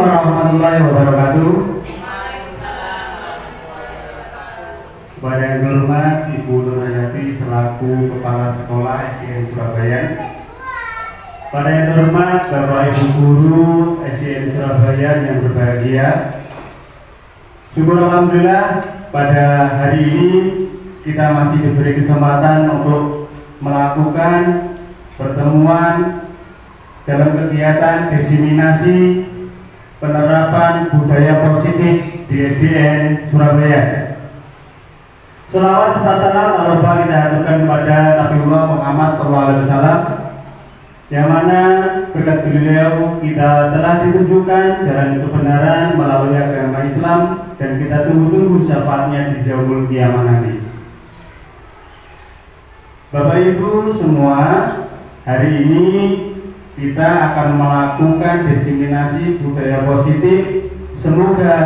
warahmatullahi wabarakatuh. Kepada yang terhormat Ibu Nurhayati selaku Kepala Sekolah SDN Surabaya, pada yang terhormat Bapak Ibu Guru SDN Surabaya yang berbahagia, syukur alhamdulillah pada hari ini kita masih diberi kesempatan untuk melakukan pertemuan dalam kegiatan diseminasi penerapan budaya positif di SDN Surabaya. Selawat serta salam alaihi kita haturkan kepada Nabiullah Muhammad SAW, yang mana berkat beliau kita telah ditunjukkan jalan kebenaran melalui agama Islam, dan kita tunggu-tunggu syafaatnya di yaumul qiyamah nanti. Bapak Ibu semua, hari ini kita akan melakukan diseminasi budaya positif. Semoga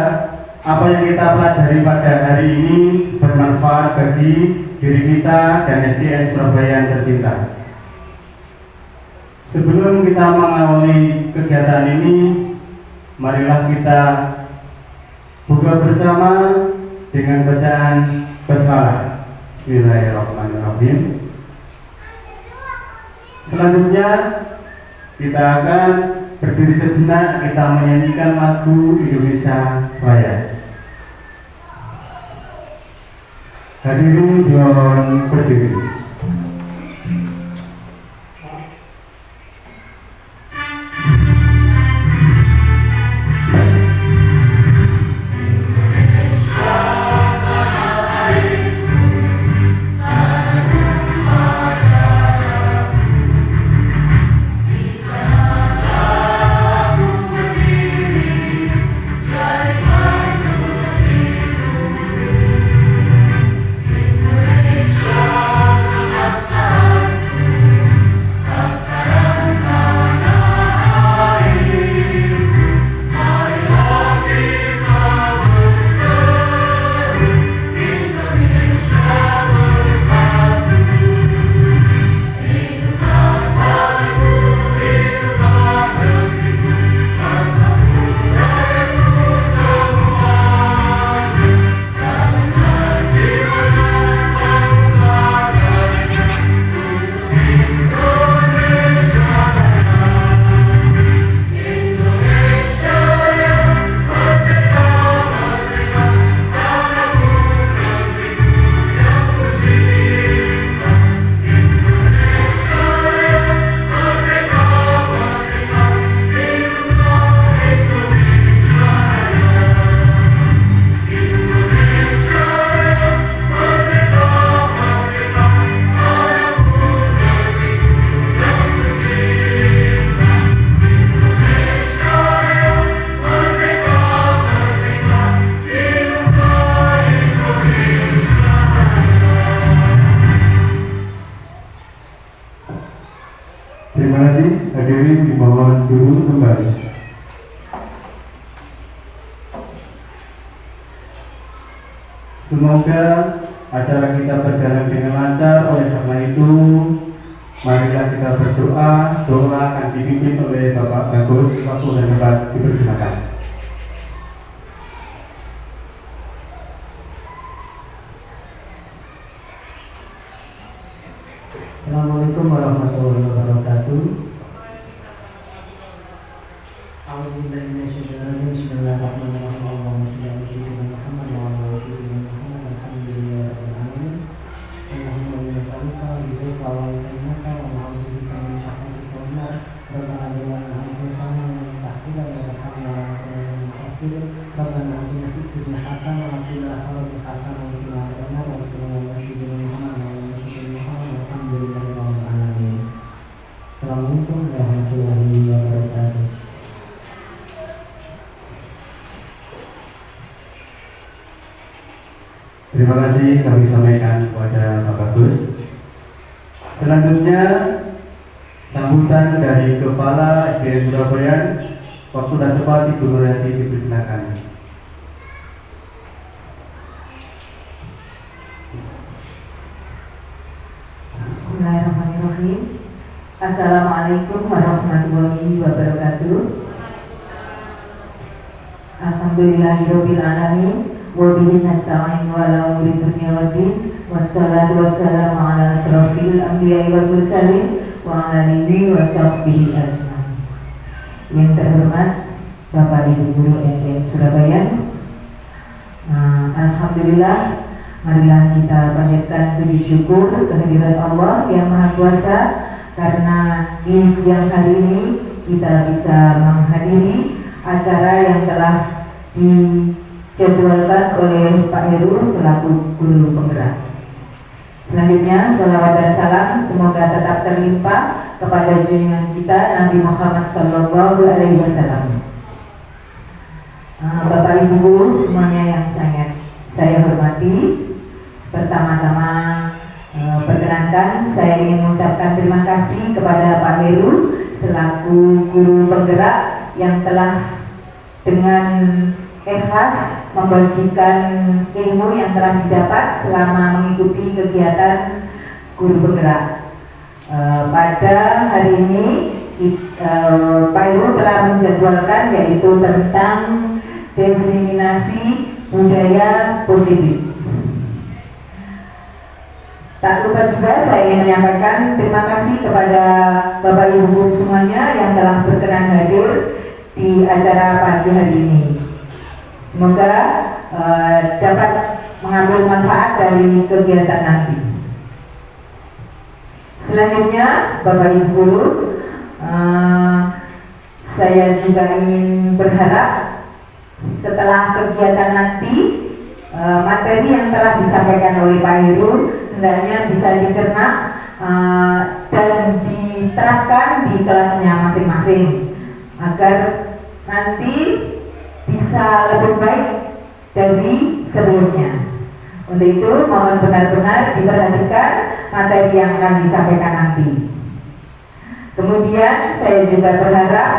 apa yang kita pelajari pada hari ini bermanfaat bagi diri kita dan SDN Surabaya yang tercinta. Sebelum kita mengawali kegiatan ini, marilah kita buka bersama dengan bacaan basmalah. Bismillahirrahmanirrahim. Selanjutnya kita akan berdiri sejenak, kita menyanyikan lagu Indonesia Raya. Hadirin mohon berdiri. Terima kasih, hadirin dimohon duduk kembali. Semoga acara kita berjalan dengan lancar. Oleh karena itu, marilah kita berdoa. Doa akan dipimpin oleh Bapak Bagus. Waktu dan tempat dipersilakan. Assalamualaikum warahmatullahi wabarakatuh. Assalamualaikum warahmatullahi wabarakatuh. Terima kasih kami sampaikan kepada Bapak Gus. Selanjutnya sambutan dari Kepala SDN Surabaya. Waktu dan tempat Ibu Nurhayati dipersilakan. Bismillahirrahmanirrahim. Assalamualaikum warahmatullahi wabarakatuh. Alhamdulillahirabbil alamin wa bihi nasta'in wa ala umuri dunya waddin wassalatu wassalamu ala asrofil anbiya'i wal mursalin wa ala alihi wa sahbihi ajmain. Yang terhormat Bapak Ibu Guru SDN Surabaya, alhamdulillah, marilah kita panjatkan puji syukur kehadirat Allah yang Maha Kuasa karena di siang hari ini kita bisa menghadiri acara yang telah dijadwalkan oleh Pak Heru selaku guru penggerak. Selanjutnya, sholawat dan salam semoga tetap terlimpah kepada junjungan kita Nabi Muhammad SAW. Bapak Ibu Guru semuanya yang sangat saya hormati, pertama-tama perkenankan saya ingin mengucapkan terima kasih kepada Pak Heru selaku guru penggerak yang telah dengan ikhlas membagikan ilmu yang telah didapat selama mengikuti kegiatan guru penggerak. Pada hari ini Pak Heru telah menjadwalkan yaitu tentang diseminasi budaya positif. Tak lupa juga saya ingin menyampaikan terima kasih kepada Bapak Ibu Guru semuanya yang telah berkenan hadir di acara pagi hari ini. Semoga dapat mengambil manfaat dari kegiatan nanti. Selanjutnya, Bapak Ibu Guru, saya juga ingin berharap setelah kegiatan nanti materi yang telah disampaikan oleh Pak Heru hendaknya bisa dicerna dan diterapkan di kelasnya masing-masing agar nanti bisa lebih baik dari sebelumnya. Untuk itu mohon benar-benar diperhatikan materi yang akan disampaikan nanti. Kemudian saya juga berharap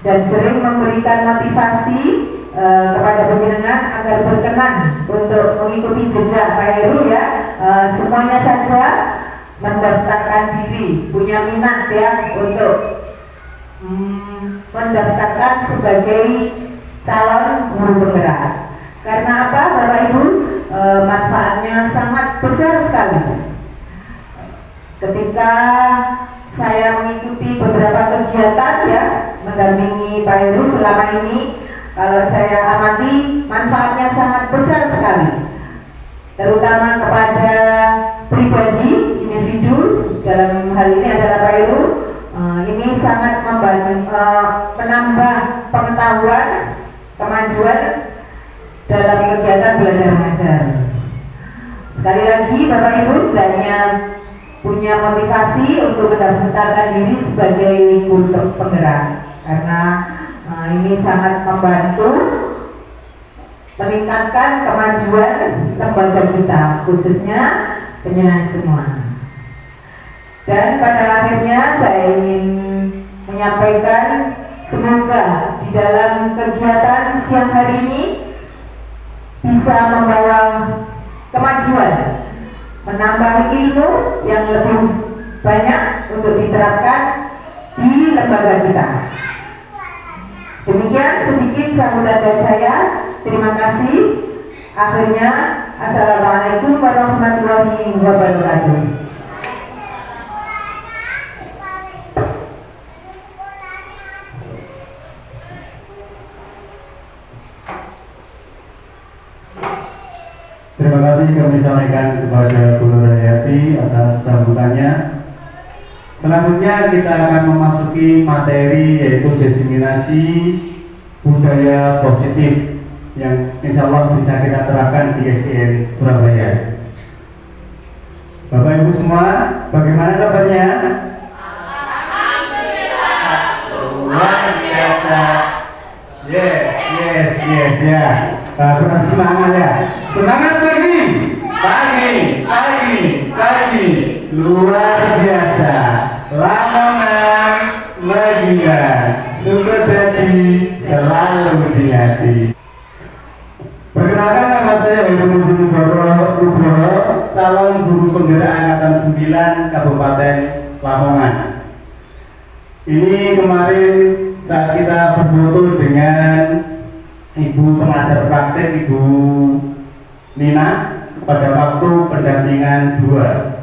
dan sering memberikan motivasi kepada penjenengan agar berkenan untuk mengikuti jejak Pak Heru ya. Semuanya saja mendaftarkan diri, punya minat ya untuk mendaftarkan sebagai calon guru penggerak. Karena apa Bapak Ibu? Manfaatnya sangat besar sekali. Ketika saya mengikuti beberapa kegiatan ya, mendampingi Pak Heru selama ini, kalau saya amati manfaatnya sangat besar sekali, terutama kepada pribadi, individu, dalam hal ini adalah Pak Heru. Ini sangat menambah pengetahuan, kemajuan dalam kegiatan belajar mengajar. Sekali lagi Bapak Ibu hendaknya punya motivasi untuk mendaftarkan diri sebagai guru penggerak karena ini sangat membantu meningkatkan kemajuan lembaga kita, khususnya penjenengan semua. Dan pada akhirnya saya ingin menyampaikan semoga di dalam kegiatan siang hari ini bisa membawa kemajuan, menambah ilmu yang lebih banyak untuk diterapkan di lembaga kita. Demikian sedikit sambutan dari saya. Terima kasih. Akhirnya, assalamualaikum warahmatullahi wabarakatuh. Terima kasih kami sampaikan kepada Bu Nurhayati atas sambutannya. Selanjutnya kita akan memasuki materi yaitu diseminasi budaya positif yang insya Allah bisa kita terapkan di SDN Surabaya. Bapak Ibu semua, bagaimana kabarnya? Alhamdulillah, luar biasa. Yes ya. Kurang semangat ya. Semangat pagi. Luar biasa. Lamongan Medina. Sumber tadi selalu di hati. Perkenalkan nama saya Heru Nugroho, calon guru penggerak angkatan 9 Kabupaten Lamongan. Ini kemarin saat kita berfoto dengan Ibu pengajar praktek Ibu Nina pada waktu pendampingan 2.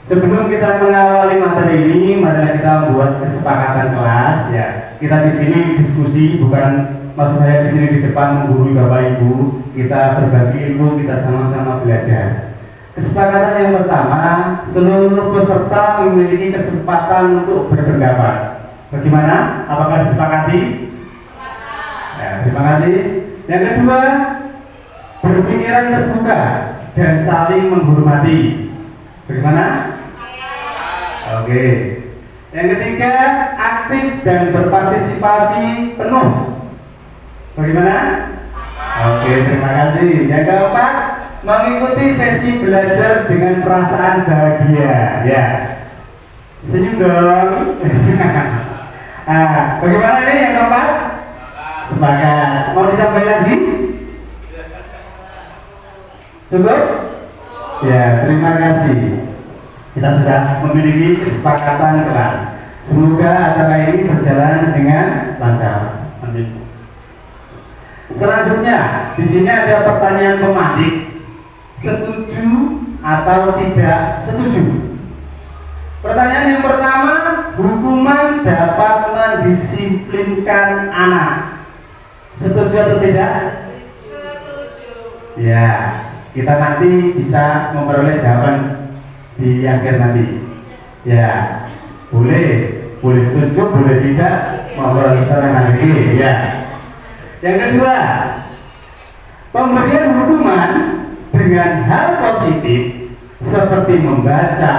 Sebelum kita mengawali materi ini, mari kita membuat kesepakatan kelas ya. Kita di sini diskusi, bukan maksud saya di sini di depan menggurui Bapak Ibu. Kita berbagi ilmu, kita sama-sama belajar. Kesepakatan yang pertama, seluruh peserta memiliki kesempatan untuk berpendapat. Bagaimana? Apakah disepakati? Ya, terima kasih. Yang kedua, berpikiran terbuka dan saling menghormati. Bagaimana? Oke. Yang ketiga, aktif dan berpartisipasi penuh. Bagaimana? Oke, terima kasih. Yang keempat, mengikuti sesi belajar dengan perasaan bahagia. Ya, senyum dong. Nah, bagaimana ini yang keempat? Sepakat. Mau ditambah lagi? Cukup? Ya, terima kasih. Kita sudah memiliki kesepakatan kelas. Semoga acara ini berjalan dengan lancar. Amin. Selanjutnya, di sini ada pertanyaan pematik. Setuju atau tidak setuju? Pertanyaan yang pertama, hukuman dapat mendisiplinkan anak. Setuju atau tidak? Setuju. Ya, kita nanti bisa memperoleh jawaban di akhir nanti. Ya, boleh setuju, boleh tidak, memperoleh nanti. Ya. Yang kedua, pemberian hukuman dengan hal positif seperti membaca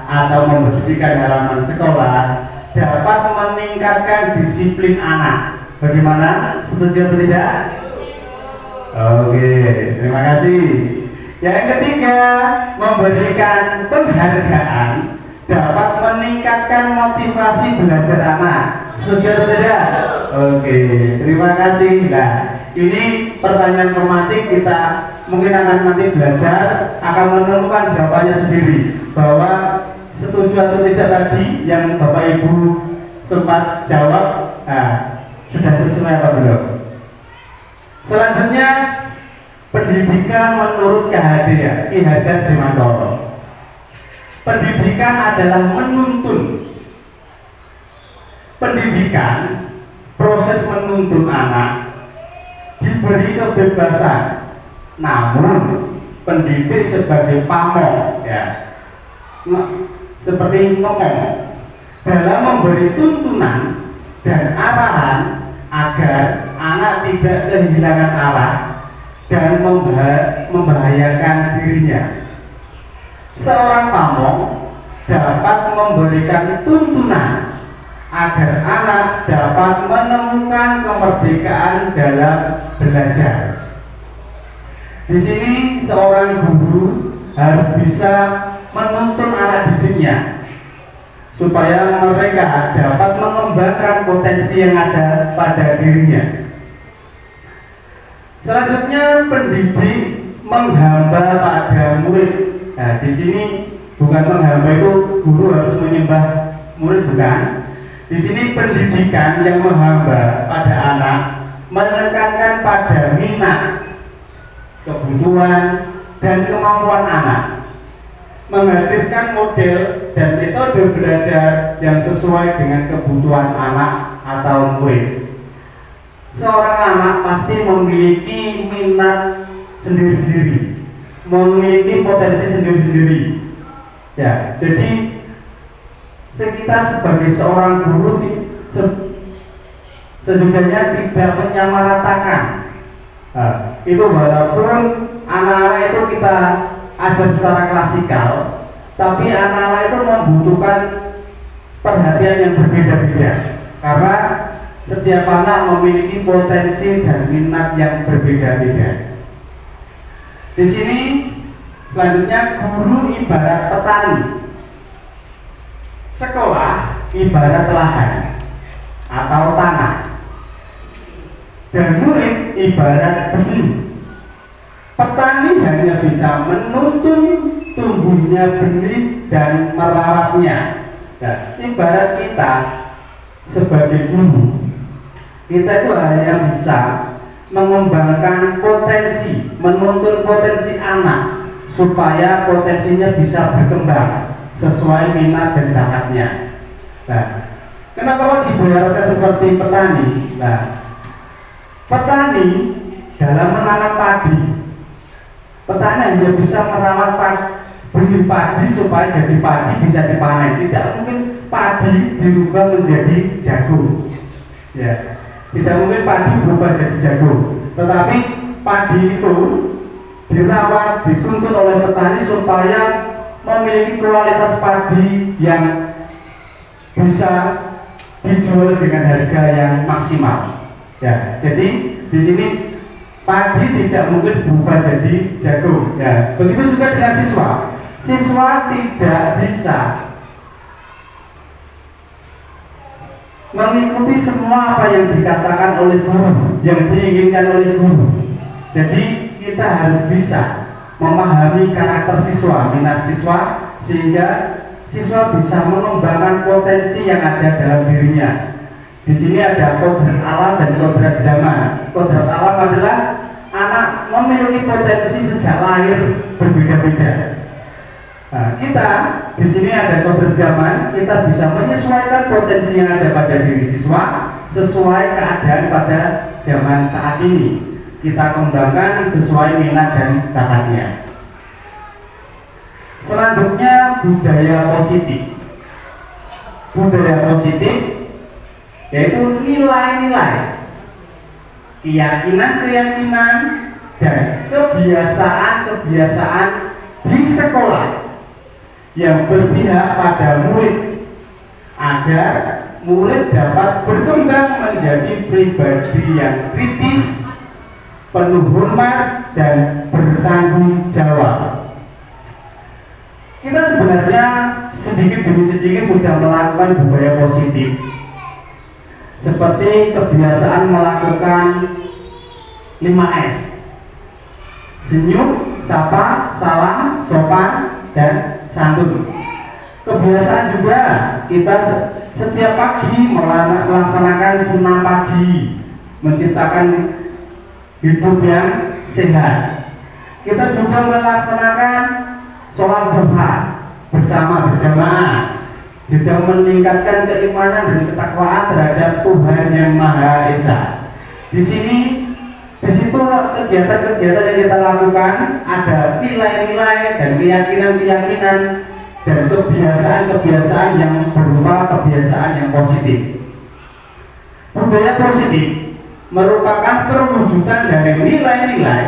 atau membersihkan halaman sekolah dapat meningkatkan disiplin anak. Bagaimana? Setuju atau tidak? Oke, terima kasih. Yang ketiga, memberikan penghargaan dapat meningkatkan motivasi belajar anak. Setuju atau tidak? Oke, terima kasih. Nah, ini pertanyaan formatik, kita mungkin akan nanti belajar, akan menemukan jawabannya sendiri bahwa setuju atau tidak tadi yang Bapak Ibu sempat jawab, nah, sudah sesuai apa belum? Selanjutnya, pendidikan menurut Ki Hajar Dewantara. Pendidikan adalah menuntun. Pendidikan, proses menuntun anak diberi kebebasan, namun pendidik sebagai pamong, ya, seperti ngomong, dalam memberi tuntunan dan arahan agar anak tidak kehilangan arah dan membahayakan dirinya. Seorang pamong dapat memberikan tuntunan agar anak dapat menemukan kemerdekaan dalam belajar. Di sini seorang guru harus bisa menuntun anak didiknya supaya mereka dapat mengembangkan potensi yang ada pada dirinya. Selanjutnya, pendidik menghamba pada murid. Nah, di sini bukan menghamba itu guru harus menyembah murid, bukan. Di sini pendidikan yang menghamba pada anak menekankan pada minat, kebutuhan, dan kemampuan anak, menghadirkan model dan metode belajar yang sesuai dengan kebutuhan anak atau murid. Seorang anak pasti memiliki minat sendiri-sendiri, memiliki potensi sendiri-sendiri. Ya, jadi kita sebagai seorang guru sejujurnya tidak menyamaratakan. Itu walaupun anak-anak itu kita ajar secara klasikal, tapi anak-anak itu membutuhkan perhatian yang berbeda-beda karena setiap anak memiliki potensi dan minat yang berbeda-beda. Di sini selanjutnya, guru ibarat petani, sekolah ibarat lahan atau tanah, dan murid ibarat benih. Petani hanya bisa menuntun tumbuhnya benih dan merawatnya. Nah, ibarat kita sebagai guru, Kita itu hanya bisa mengembangkan potensi, menuntun potensi anak supaya potensinya bisa berkembang sesuai minat dan bakatnya. Nah, kenapa kok dibayarkan seperti petani? Nah, petani dalam menanam padi, petani hanya bisa merawat benih padi supaya jadi padi bisa dipanen. Tidak mungkin padi dirubah menjadi jagung. Ya, tidak mungkin padi berubah jadi jagung. Tetapi padi itu dirawat, dituntun oleh petani supaya memiliki kualitas padi yang bisa dijual dengan harga yang maksimal. Ya, jadi di sini padi tidak mungkin berubah jadi jagung. Ya, begitu juga dengan siswa. Siswa tidak bisa mengikuti semua apa yang dikatakan oleh guru, yang diinginkan oleh guru. Jadi kita harus bisa memahami karakter siswa, minat siswa, sehingga siswa bisa mengembangkan potensi yang ada dalam dirinya. Di sini ada kodrat alam dan kodrat zaman. Kodrat alam adalah anak memiliki potensi sejak lahir berbeda-beda. Nah, kita di sini ada kodrat zaman, kita bisa menyesuaikan potensi yang ada pada diri siswa sesuai keadaan pada zaman saat ini. Kita kembangkan sesuai minat dan bakatnya. Selanjutnya budaya positif. Budaya positif yaitu nilai-nilai, keyakinan-keyakinan dan kebiasaan-kebiasaan di sekolah yang berpihak pada murid agar murid dapat berkembang menjadi pribadi yang kritis, penuh hormat dan bertanggung jawab. Kita sebenarnya sedikit demi sedikit sudah melakukan budaya positif, seperti kebiasaan melakukan 5S: senyum, sapa, salam, sopan, dan santun. Kebiasaan juga kita setiap pagi melaksanakan senam pagi, menciptakan hidup yang sehat. Kita juga melaksanakan sholat duha bersama berjamaah, juga meningkatkan keimanan dan ketakwaan terhadap Tuhan yang Maha Esa. Di situ kegiatan-kegiatan yang kita lakukan ada nilai-nilai dan keyakinan-keyakinan dan kebiasaan-kebiasaan yang berupa kebiasaan yang positif. Budaya positif merupakan perwujudan dari nilai-nilai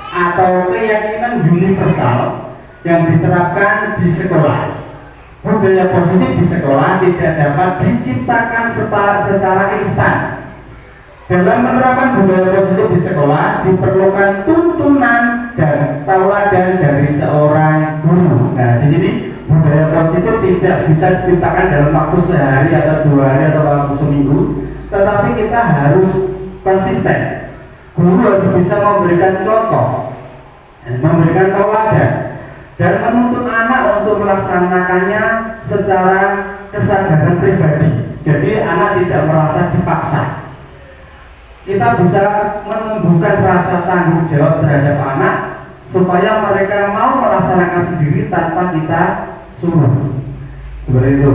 atau keyakinan universal yang diterapkan di sekolah. Budaya positif di sekolah tidak dapat diciptakan secara instan. Dalam menerapkan budaya positif di sekolah diperlukan tuntunan dan tauladan dari seorang guru. Nah, di sini budaya positif tidak bisa diciptakan dalam waktu sehari atau 2 hari atau waktu seminggu, tetapi kita harus konsisten. Guru harus bisa memberikan contoh, memberikan tauladan, dan menuntut anak untuk melaksanakannya secara kesadaran pribadi. Jadi anak tidak merasa dipaksa. Kita bisa menumbuhkan rasa tanggung jawab terhadap anak supaya mereka mau melaksanakan sendiri tanpa kita suruh. Seperti itu.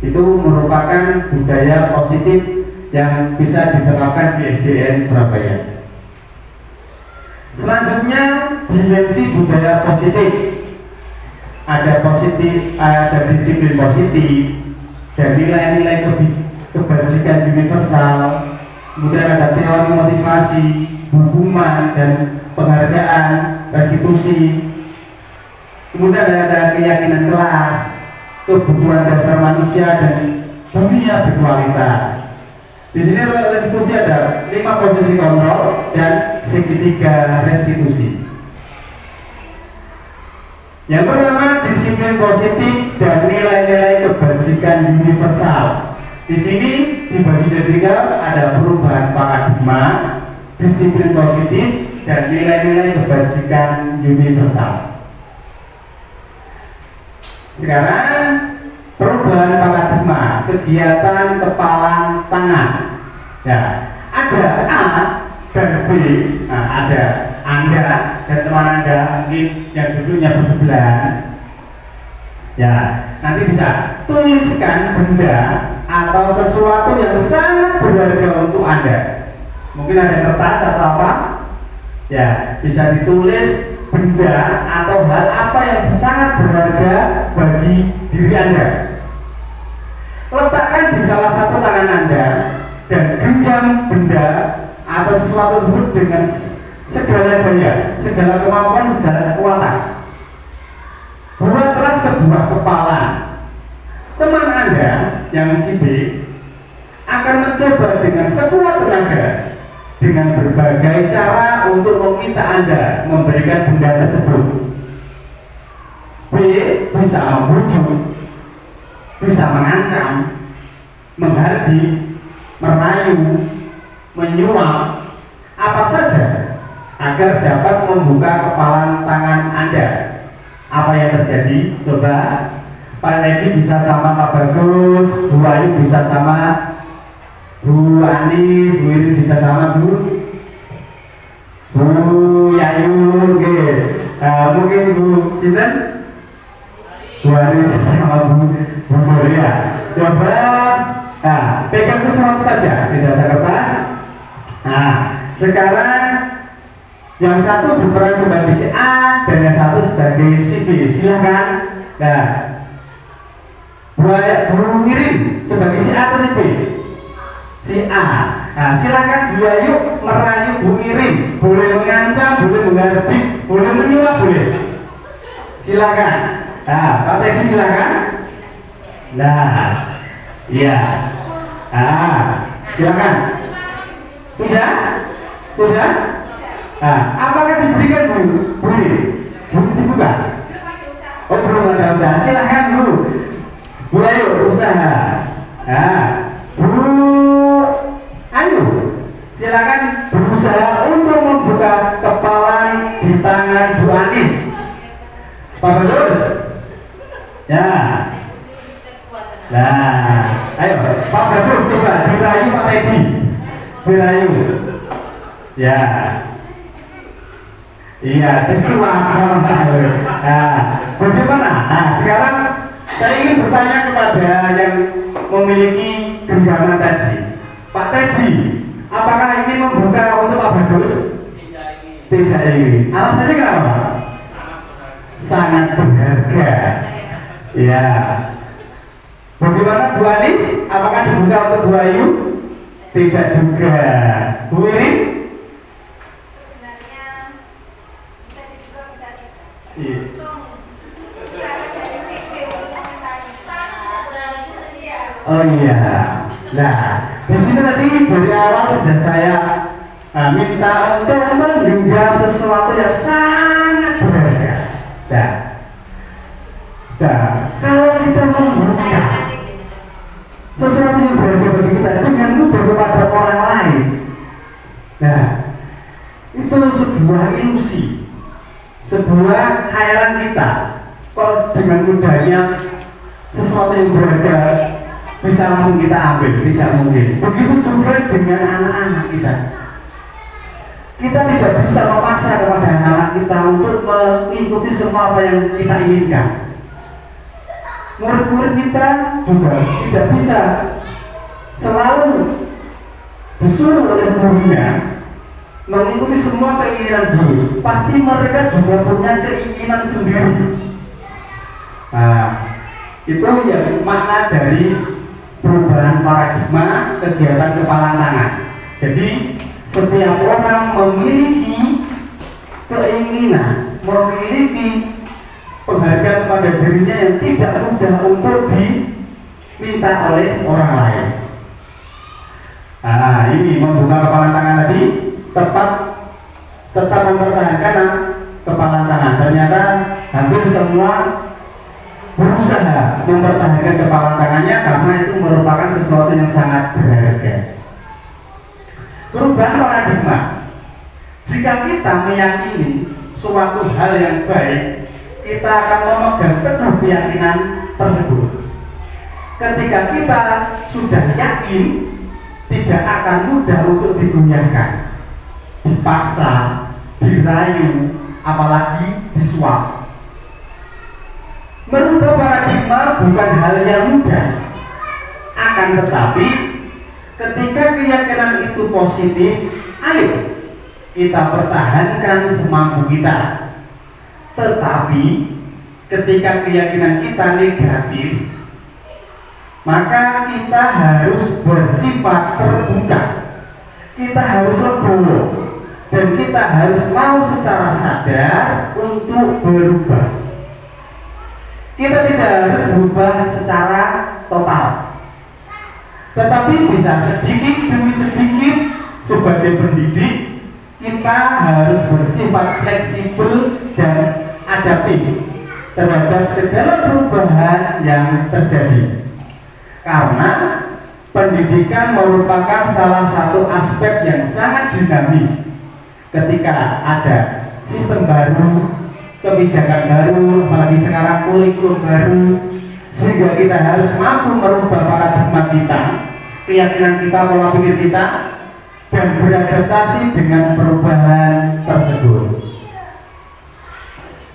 Itu merupakan budaya positif yang bisa diterapkan di SDN Surabaya. Selanjutnya, dimensi budaya positif. Ada disiplin positif dan nilai-nilai kebajikan universal. Kemudian ada teori motivasi, hukuman dan penghargaan, restitusi. Kemudian ada keyakinan kelas, kebutuhan dasar manusia dan dunia berkualitas. Di sini restitusi ada 5 posisi kontrol dan segitiga restitusi. Yang pertama, disiplin positif dan nilai-nilai kebajikan universal. Di sini dibagi jadi 3, ada perubahan paradigma, disiplin positif, dan nilai-nilai kebajikan universal. Sekarang perubahan paradigma, kegiatan kepala tangan. Ya, ada A dan B, nah, ada Anda dan teman Anda mungkin yang duduknya bersebelahan. Ya, nanti bisa tuliskan benda atau sesuatu yang sangat berharga untuk Anda. Mungkin ada kertas atau apa? Ya, bisa ditulis benda atau hal apa yang sangat berharga bagi diri Anda. Letakkan di salah satu tangan Anda dan genggam benda atau sesuatu tersebut dengan segala daya, segala kemampuan, segala kekuatan. Buatlah sebuah kepala. Teman Anda yang si B akan mencoba dengan sekuat tenaga dengan berbagai cara untuk meminta Anda memberikan benda tersebut. B bisa membujuk, bisa mengancam, menghardik, merayu, menyuap, apa saja agar dapat membuka kepala tangan Anda. Apa yang terjadi? Coba Pak Ledi bisa sama Pak Bagus, Bu Ayu bisa sama Bu Ani, Bu Iri bisa sama Bu Yayu, mungkin Bu Cinten, Bu Ari sama Bu Maria. Coba, pegang sesuatu saja, tidak ada kertas. Nah, sekarang yang satu berperan sebagai si A dan yang satu sebagai si B. Silakan. Nah, Bu Irin sebagai si A atau si B? Si A. Nah, silakan Bu Ayu merayu Bu Irin. Boleh mengancam, boleh menghardik, boleh menyuap, boleh. Silakan. Nah, Pak Teddy silakan. Nah, iya. Silakan. Sudah? Sudah? Nah, apakah diberikan Bu? Boleh. Belum dibuka? Oh, belum ada usaha. Silakan Bu. Bu Ayu usaha. Nah, Bu Ayu, silakan berusaha untuk membuka kepala di tangan Bu Anis. Pak Bagus. Ya. Nah, ayo Pak Bagus coba dirayu Pak Teddy. Dirayu. Ya. Iya, disuap. Nah, bagaimana? Nah, sekarang saya ingin bertanya kepada yang memiliki genggaman tadi. Pak Teddy, apakah ingin membuka untuk Pak Bagus? Tidak ingin. Alasannya kenapa? Sangat berharga. Ya. Bagaimana Bu Anis? Apakah dibuka untuk Bu Ayu? Tidak juga. Bu Irin? Iya. Oh iya. Nah, di sini tadi dari awal sudah saya minta untuk menggenggam sesuatu yang sangat berharga. Kalau kita membuka sesuatu yang berharga bagi kita dengan mudah kepada orang lain, nah itu sebuah ilusi, sebuah khayalan kita. Kalau dengan mudahnya sesuatu yang berharga bisa langsung kita ambil, tidak mungkin. Begitu juga dengan anak-anak kita. Kita tidak bisa memaksa kepada anak-anak kita untuk mengikuti semua apa yang kita inginkan. Murid-murid kita juga tidak bisa selalu disuruh oleh gurunya mengikuti semua keinginan guru. Pasti mereka juga punya keinginan sendiri. Nah, itu yang makna dari perubahan paradigma kegiatan kepala tangan. Jadi setiap orang memiliki keinginan, memiliki penghargaan pada dirinya yang tidak mudah untuk diminta oleh orang lain. Nah, ini membuka kepala tangan tadi tetap mempertahankan kepala tangan. Ternyata hampir semua berusaha mempertahankan kepala tangannya karena itu merupakan sesuatu yang sangat berharga. Perubahan paradigma. Jika kita meyakini suatu hal yang baik, kita akan memegang teguh keyakinan tersebut. Ketika kita sudah yakin tidak akan mudah untuk digoyahkan, dipaksa, dirayu, apalagi disuap. Merubah paradigma bukan hal yang mudah. Akan tetapi, ketika keyakinan itu positif, ayo kita pertahankan semampu kita. Tetapi, ketika keyakinan kita negatif, maka kita harus bersifat terbuka. Kita harus legowo dan kita harus mau secara sadar untuk berubah. Kita tidak harus berubah secara total, tetapi bisa sedikit demi sedikit. Sebagai pendidik, kita harus bersifat fleksibel dan adaptif terhadap segala perubahan yang terjadi. Karena pendidikan merupakan salah satu aspek yang sangat dinamis. Ketika ada sistem baru, kebijakan baru, apalagi sekarang kurikulum baru, sehingga kita harus mampu merubah paradigma kita, keyakinan kita, pola pikir kita, dan beradaptasi dengan perubahan tersebut.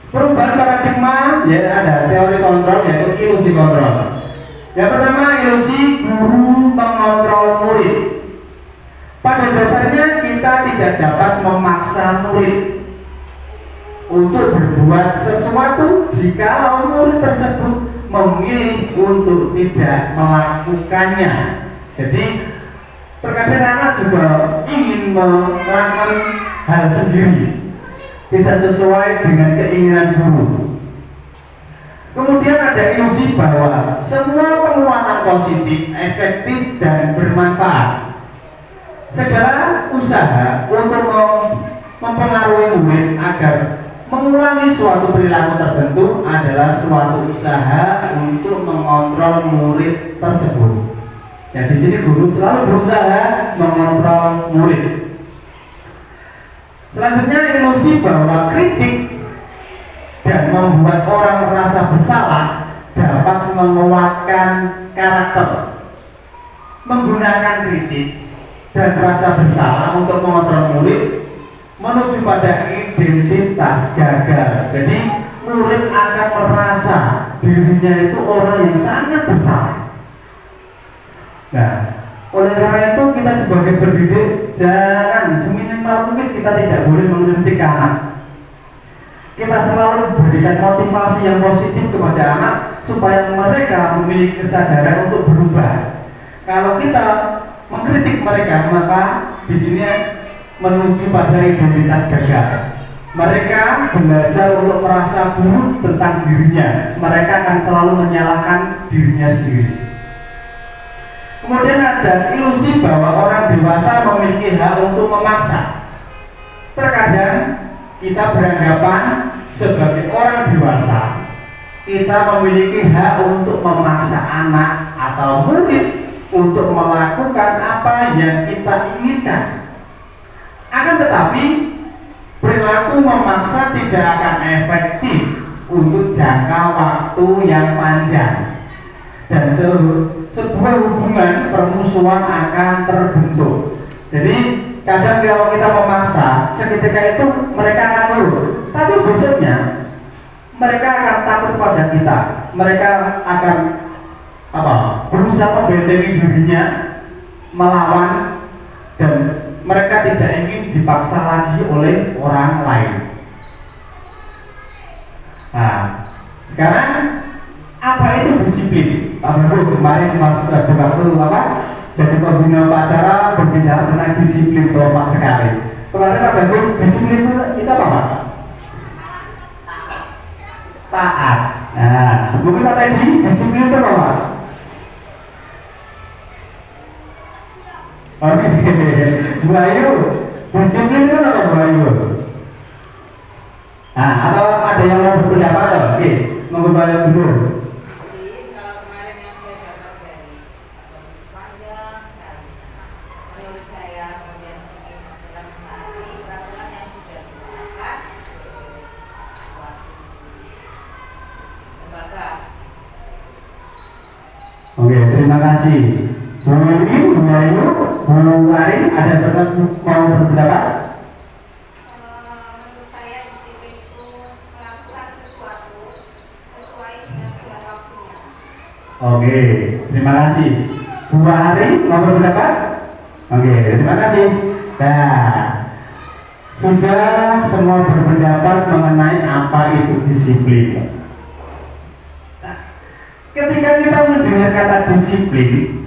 Perubahan paradigma, ya ada teori kontrol, yaitu ilusi kontrol. Yang pertama, ilusi guru mengontrol murid. Pada dasarnya kita tidak dapat memaksa murid untuk berbuat sesuatu jika murid tersebut memilih untuk tidak melakukannya. Jadi terkadang anak juga ingin melakukan hal sendiri, tidak sesuai dengan keinginan guru. Kemudian ada ilusi bahwa semua penguatan positif, efektif, dan bermanfaat. Segala usaha untuk mempengaruhi murid agar mengulangi suatu perilaku tertentu adalah suatu usaha untuk mengontrol murid tersebut. Ya, di sini guru selalu berusaha mengontrol murid. Selanjutnya, ilusi bahwa kritik dan membuat orang merasa bersalah dapat menguatkan karakter. Menggunakan kritik dan rasa bersalah untuk mengontrol murid menuju pada identitas gagal. Jadi murid akan merasa dirinya itu orang yang sangat bersalah. Nah, oleh karena itu kita sebagai pendidik jangan seminimal mungkin kita tidak boleh mengkritik anak. Kita selalu berikan motivasi yang positif kepada anak supaya mereka memiliki kesadaran untuk berubah. Kalau kita mengkritik mereka, maka di sini menuju pada identitas gagal. Mereka belajar untuk merasa buruk tentang dirinya. Mereka akan selalu menyalahkan dirinya sendiri. Kemudian ada ilusi bahwa orang dewasa memiliki hak untuk memaksa. Terkadang kita beranggapan sebagai orang dewasa, kita memiliki hak untuk memaksa anak atau murid untuk melakukan apa yang kita inginkan. Akan tetapi, perilaku memaksa tidak akan efektif untuk jangka waktu yang panjang, dan sebuah hubungan permusuhan akan terbentuk. Jadi kadang kalau kita memaksa, seketika itu mereka akan nurut, tapi besoknya mereka akan takut pada kita. Mereka akan berusaha membentengi dirinya, melawan, dan mereka tidak ingin dipaksa lagi oleh orang lain. Nah, sekarang apa itu disiplin? Pak Bagus kemarin masuk ke waktu jadi pembina upacara berbicara tentang disiplin Bapak sekali. Kemarin Pak Bagus, disiplin itu apa Pak? Taat. Nah, mungkin kata ini disiplin itu apa Pak? Oke, Bu Ayu, disiplin itu apa Bu Ayu? Nah, atau ada yang mau berpendapat atau? Oke, monggo Bu Ayu dulu. Jadi kalau kemarin yang saya dapat dari panjang sekali, menurut saya kemudian ini adalah menaati peraturan yang sudah ditetapkan suatu lembaga. Oke, terima kasih. Bu Yuli, Bu Ayu, Bu Arin, ada mau berpendapat? Menurut saya disiplin itu melakukan sesuatu sesuai dengan bulan waktunya. Oke, terima kasih. Bu Ari, mau berpendapat? Oke, terima kasih. Nah, sudah semua berpendapat mengenai apa itu disiplin. Nah, ketika kita mendengar kata disiplin,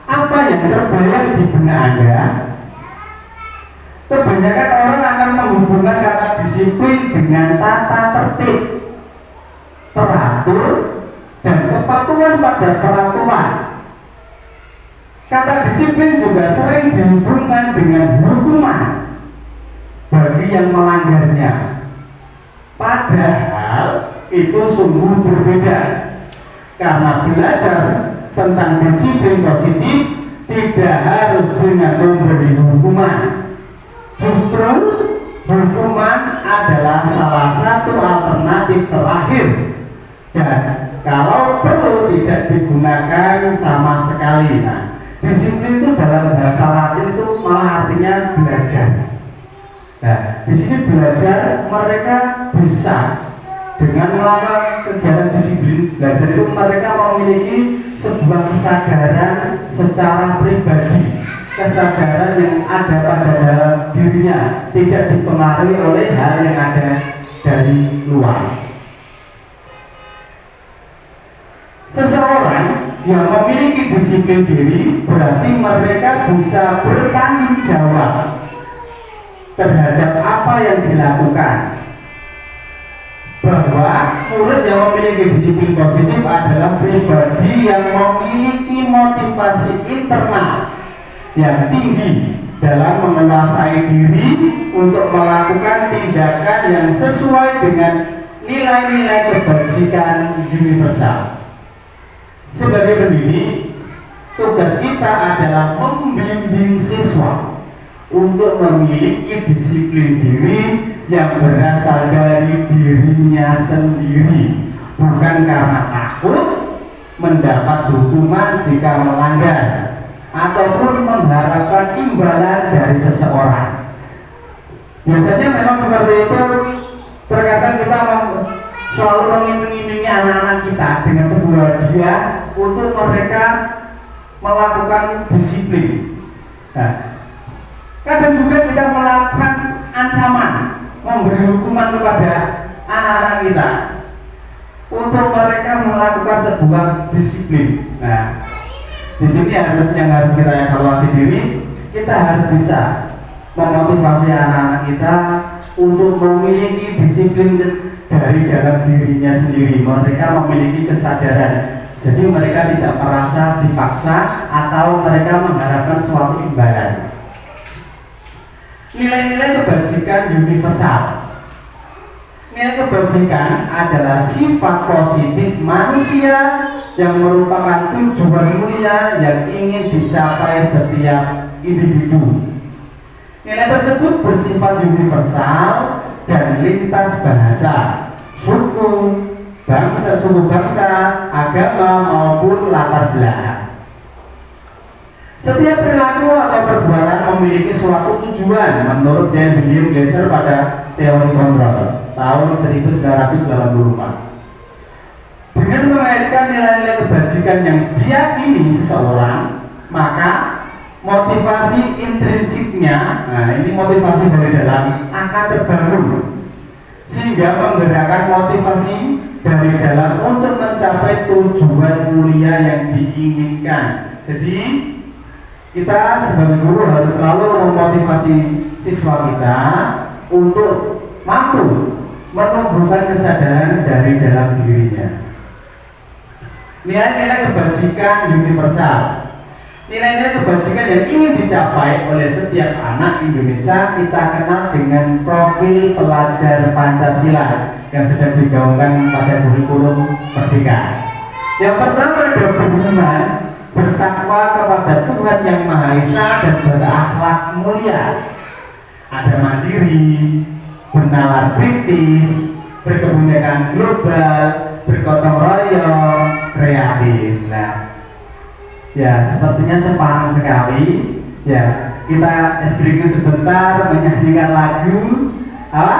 apa yang terbayang di benak Anda? Kebanyakan orang akan menghubungkan kata disiplin dengan tata tertib, teratur, dan kepatuhan pada peraturan. Kata disiplin juga sering dihubungkan dengan hukuman bagi yang melanggarnya. Padahal itu sungguh berbeda. Karena belajar tentang disiplin positif tidak harus dengan memberi hukuman. Justru hukuman adalah salah satu alternatif terakhir. Dan kalau perlu tidak digunakan sama sekali. Nah, disiplin itu dalam bahasa Latin itu malah artinya belajar. Nah, di sini belajar mereka bisa dengan melakukan kegiatan disiplin. Belajar itu mereka memiliki sebuah kesadaran secara pribadi, kesadaran yang ada pada dalam dirinya, tidak dipengaruhi oleh hal yang ada dari luar. Seseorang yang memiliki disiplin diri berarti mereka bisa bertanggung jawab terhadap apa yang dilakukan. Bahwa murid yang memiliki disiplin positif adalah pribadi yang memiliki motivasi internal yang tinggi dalam menguasai diri untuk melakukan tindakan yang sesuai dengan nilai-nilai kebajikan universal. Sebagai pendidik, tugas kita adalah membimbing siswa untuk memiliki disiplin diri yang berasal dari dirinya sendiri, bukan karena takut mendapat hukuman jika melanggar ataupun mengharapkan imbalan dari seseorang. Biasanya memang seperti itu. Terkadang kita selalu mengiming-imingi anak-anak kita dengan sebuah hadiah untuk mereka melakukan disiplin. Nah, kadang juga kita melakukan ancaman, memberi hukuman kepada anak-anak kita untuk mereka melakukan sebuah disiplin. Nah, di sini yang harus kita evaluasi diri, kita harus bisa memotivasi anak-anak kita untuk memiliki disiplin dari dalam dirinya sendiri. Mereka memiliki kesadaran, jadi mereka tidak merasa dipaksa atau mereka mengharapkan suatu imbalan. Nilai-nilai kebajikan universal. Nilai kebajikan adalah sifat positif manusia yang merupakan tujuan mulia yang ingin dicapai setiap individu. Nilai tersebut bersifat universal dan lintas bahasa, suku bangsa, agama maupun latar belakang. Setiap perilaku atau perbuatan memiliki suatu tujuan menurut William Glasser pada teori kontrol tahun 1984. Dengan mengaitkan nilai-nilai kebajikan yang diyakini seseorang, maka motivasi intrinsiknya, nah ini motivasi dari dalam, akan terbangun sehingga menggerakkan motivasi dari dalam untuk mencapai tujuan mulia yang diinginkan. Jadi kita sebagai guru harus selalu memotivasi siswa kita untuk mampu menumbuhkan kesadaran dari dalam dirinya. Nilai-nilai kebajikan universal. Nilai-nilai kebajikan yang ingin dicapai oleh setiap anak Indonesia kita kenal dengan profil pelajar Pancasila yang sedang digaungkan pada kurikulum Merdeka. Yang pertama ada berhubungan bertakwa kepada Tuhan Yang Maha Esa dan berakhlak mulia. Ada mandiri, bernalar kritis, berkebinekaan global, bergotong royong, kreatif. Nah, Ya, sepertinya sepanjang sekali. Ya, kita break sebentar menyanyikan lagu apa?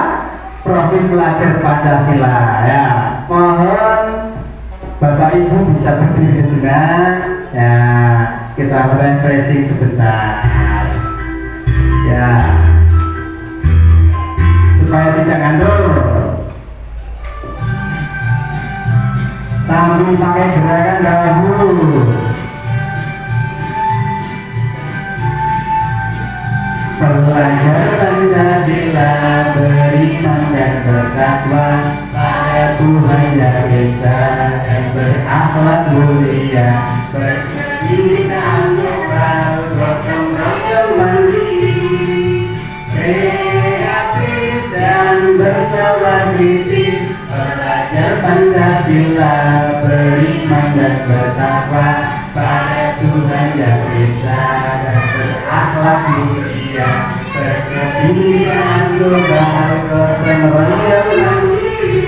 Profil pelajar Pancasila. Ya, mohon Bapak Ibu bisa berdiri sejenak. Ya, kita refreshing sebentar. Ya, supaya tidak ngandul. Sambil pakai gerakan dagu. Belajar Pancasila, beriman dan bertakwa pada Tuhan Yang Esa, dan berakhlak mulia, berkebinekaan global, gotong royong mandiri, kreatif dan bersabar kritis. Belajar Pancasila, beriman dan bertakwa pada Tuhan Yang Esa, dan berakhlak mulia, berkebinekaan global, gotong royong mandiri,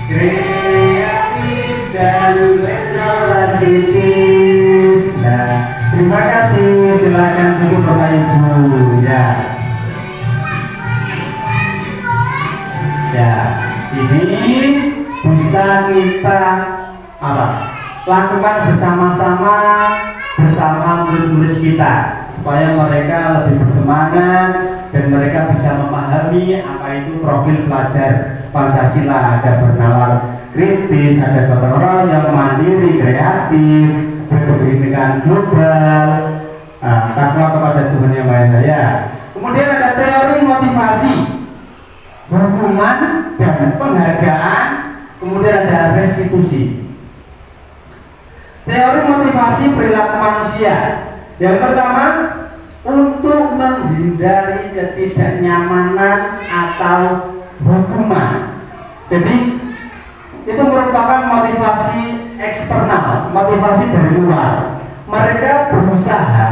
kreatif dan bersabar kritis. Nah, terima kasih. Silakan duduk Bapak Ibu. Ya. Ya, ini bisa kita apa? Lakukan bersama-sama bersama murid-murid kita supaya mereka lebih bersemangat dan mereka bisa memahami apa itu profil pelajar Pancasila. Ada bernalar kritis, ada gotong royong, mandiri, kreatif, berkebinekaan global, takwa kepada Tuhan Yang Maha Esa. Kemudian ada teori motivasi, hukuman dan penghargaan, kemudian ada restitusi. Teori motivasi perilaku manusia. Yang pertama, untuk menghindari ketidaknyamanan atau hukuman. Jadi itu merupakan motivasi eksternal, motivasi dari luar. Mereka berusaha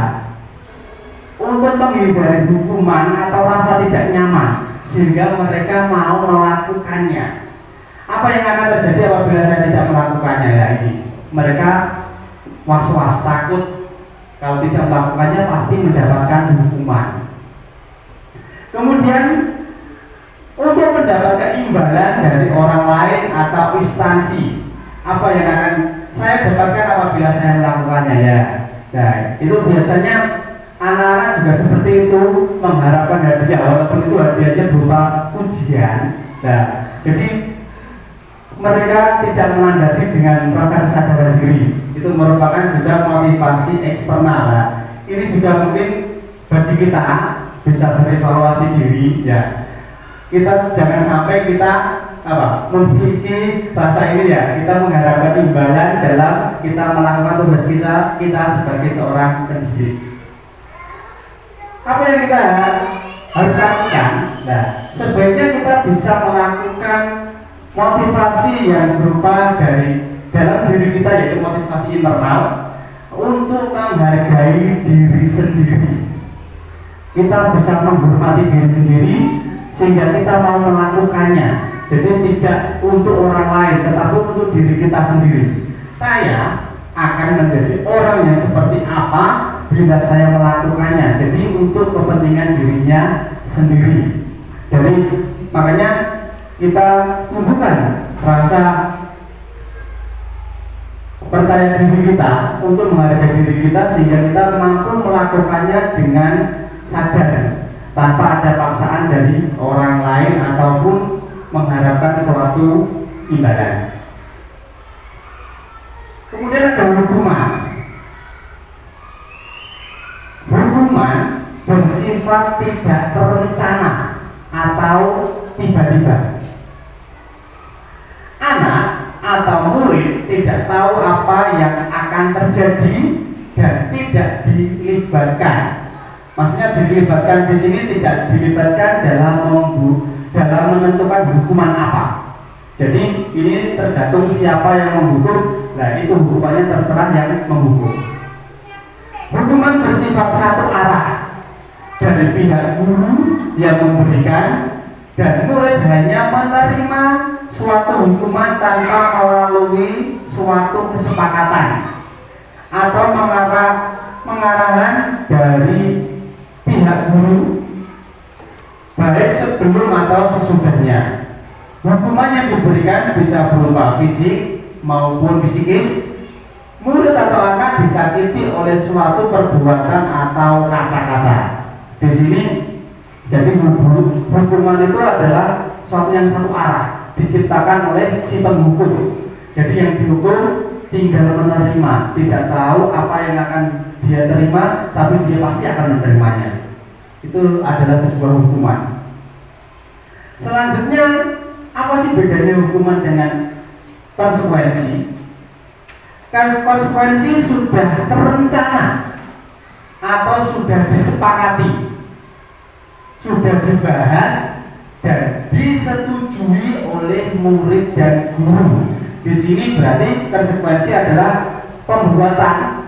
untuk menghindari hukuman atau rasa tidak nyaman, sehingga mereka mau melakukannya. Apa yang akan terjadi apabila saya tidak melakukannya? Ya ini, mereka was-was, takut kalau tidak melakukannya pasti mendapatkan hukuman. Kemudian untuk mendapatkan imbalan dari orang lain atau instansi, apa yang akan saya dapatkan apabila saya melakukannya? Ya, nah itu biasanya anak-anak juga seperti itu, mengharapkan hadiah, walaupun itu hadiahnya berupa ujian. Nah, jadi mereka tidak melandasi dengan rasa kesadaran diri. Itu merupakan juga motivasi eksternal. Nah, ini juga mungkin bagi kita bisa berevaluasi diri. Ya, kita jangan sampai kita memiliki rasa ini ya. Kita mengharapkan imbalan dalam kita melakukan tugas kita sebagai seorang pendidik. Apa yang kita harus lakukan? Nah, sebaiknya kita bisa melakukan motivasi yang berupa dari dalam diri kita, yaitu motivasi internal untuk menghargai diri sendiri. Kita bisa menghormati diri sendiri sehingga kita mau melakukannya. Jadi tidak untuk orang lain, tetapi untuk diri kita sendiri. Saya akan menjadi orang yang seperti apa bila saya melakukannya. Jadi untuk kepentingan dirinya sendiri. Jadi makanya kita tumbuhkan rasa percaya diri kita untuk menghargai diri kita sehingga kita mampu melakukannya dengan sadar tanpa ada paksaan dari orang lain ataupun mengharapkan suatu imbalan. Kemudian ada hukuman. Hukuman bersifat tidak terencana atau tiba-tiba. Anak atau murid tidak tahu apa yang akan terjadi dan tidak dilibatkan. Maksudnya dilibatkan di sini tidak dilibatkan dalam menentukan hukuman apa. Jadi ini tergantung siapa yang menghukum. Nah itu hukumannya terserah yang menghukum. Hukuman bersifat satu arah dari pihak guru yang memberikan, dan murid hanya menerima suatu hukuman tanpa melalui suatu kesepakatan. atau pengarahan dari pihak guru baik sebelum atau sesudahnya. Hukuman yang diberikan bisa berupa fisik maupun psikis. Murid atau anak disakiti oleh suatu perbuatan atau kata-kata. Di sini jadi hukuman itu adalah suatu yang satu arah, diciptakan oleh si penghukum. Jadi yang dihukum tinggal menerima, tidak tahu apa yang akan dia terima, tapi dia pasti akan menerimanya. Itu adalah sebuah hukuman. Selanjutnya, apa sih bedanya hukuman dengan konsekuensi? Kan konsekuensi sudah terencana atau sudah disepakati, sudah dibahas dan disetujui oleh murid dan guru. Di sini berarti konsekuensi adalah pembuatan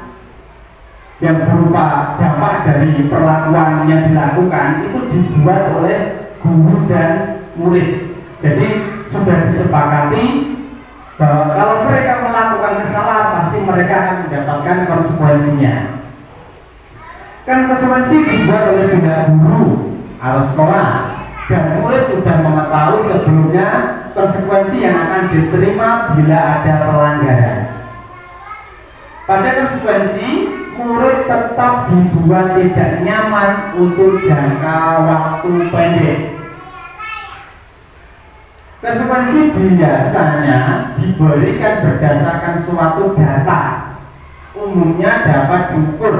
yang berupa dampak dari perlakuan yang dilakukan itu dibuat oleh guru dan murid. Jadi sudah disepakati bahwa kalau mereka melakukan kesalahan pasti mereka akan mendapatkan konsekuensinya. Kan konsekuensi dibuat oleh pihak guru atau sekolah dan murid sudah mengetahui sebelumnya konsekuensi yang akan diterima bila ada pelanggaran. Pada konsekuensi, murid tetap dibuat tidak nyaman untuk jangka waktu pendek. Konsekuensi biasanya diberikan berdasarkan suatu data, umumnya dapat diukur.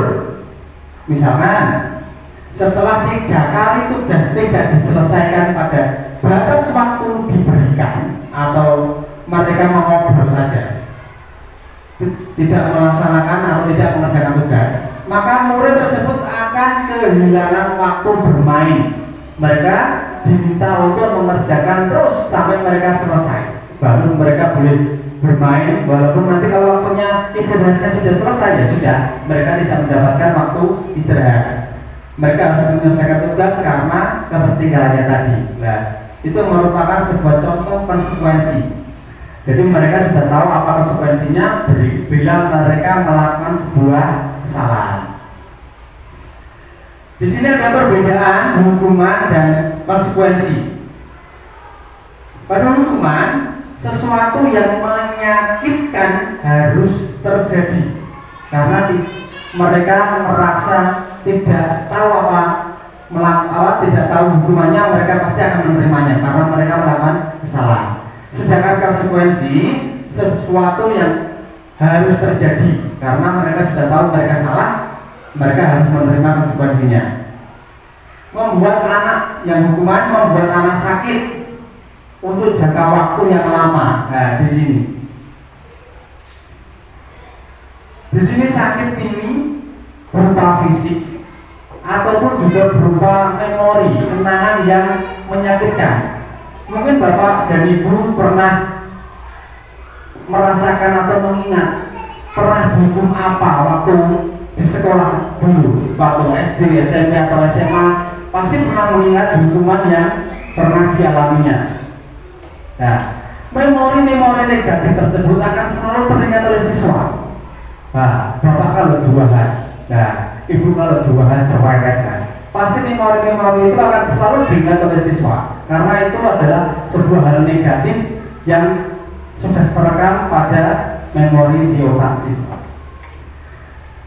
Misalkan setelah 3 kali tugas tidak diselesaikan pada batas waktu diberikan atau mereka mengobrol saja, tidak melaksanakan atau tidak mengerjakan tugas, maka murid tersebut akan kehilangan waktu bermain. Mereka diminta untuk mengerjakan terus sampai mereka selesai, baru mereka boleh bermain. Walaupun nanti kalau waktunya istirahatnya sudah selesai, ya sudah, mereka tidak mendapatkan waktu istirahat. Mereka harus menyelesaikan tugas karena ketertinggalannya tadi. Nah, itu merupakan sebuah contoh konsekuensi. Jadi mereka sudah tahu apa konsekuensinya bila mereka melakukan sebuah kesalahan. Di sini ada perbedaan hukuman dan konsekuensi. Pada hukuman, sesuatu yang menyakitkan harus terjadi karena mereka merasa tidak tahu tidak tahu hukumannya, mereka pasti akan menerimanya karena mereka melakukan kesalahan. Sedangkan konsekuensi sesuatu yang harus terjadi karena mereka sudah tahu mereka salah, mereka harus menerima konsekuensinya. Membuat anak yang hukuman membuat anak sakit untuk jangka waktu yang lama. Nah, di sini sakit ini berupa fisik ataupun juga berupa memori, kenangan yang menyakitkan. Mungkin Bapak dan Ibu pernah merasakan atau mengingat pernah dihukum apa waktu di sekolah dulu, waktu SD, SMP atau SMA, pasti pernah mengingat hukuman yang pernah dialaminya. Nah, memori-memori negatif tersebut akan selalu teringat oleh siswa. Nah, Bapak kalau jualan, nah, Ibu kalau jualan cerewet, kan, pasti memori-memori itu akan selalu diingat oleh siswa karena itu adalah sebuah hal negatif yang sudah terekam pada memori di otak siswa.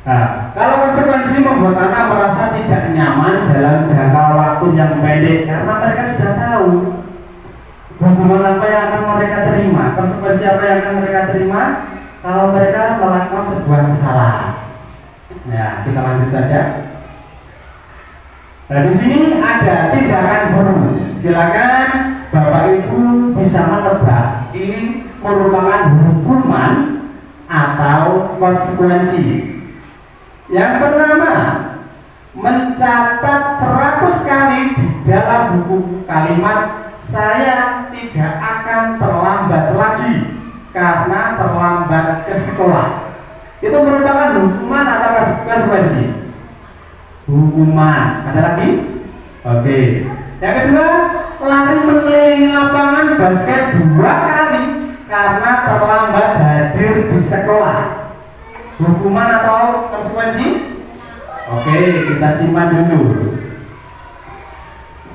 Nah, kalau konsekuensi membuat anak merasa tidak nyaman dalam jangka waktu yang pendek karena mereka sudah tahu hukuman apa yang akan mereka terima, konsekuensi apa yang akan mereka terima kalau mereka melakukan sebuah kesalahan. Nah, kita lanjut saja. Nah, di sini ada tindakan guru. Silakan Bapak Ibu bisa menebak ini merupakan hukuman atau konsekuensi. Yang pertama, mencatat 100 kali di dalam buku kalimat saya tidak akan terlambat lagi karena terlambat ke sekolah. Itu merupakan hukuman atau konsekuensi? Hukuman. Ada lagi? Oke. Yang kedua, lari mengelilingi lapangan basket 2 kali karena terlambat hadir di sekolah. Hukuman atau konsekuensi? Oke, kita simpan dulu.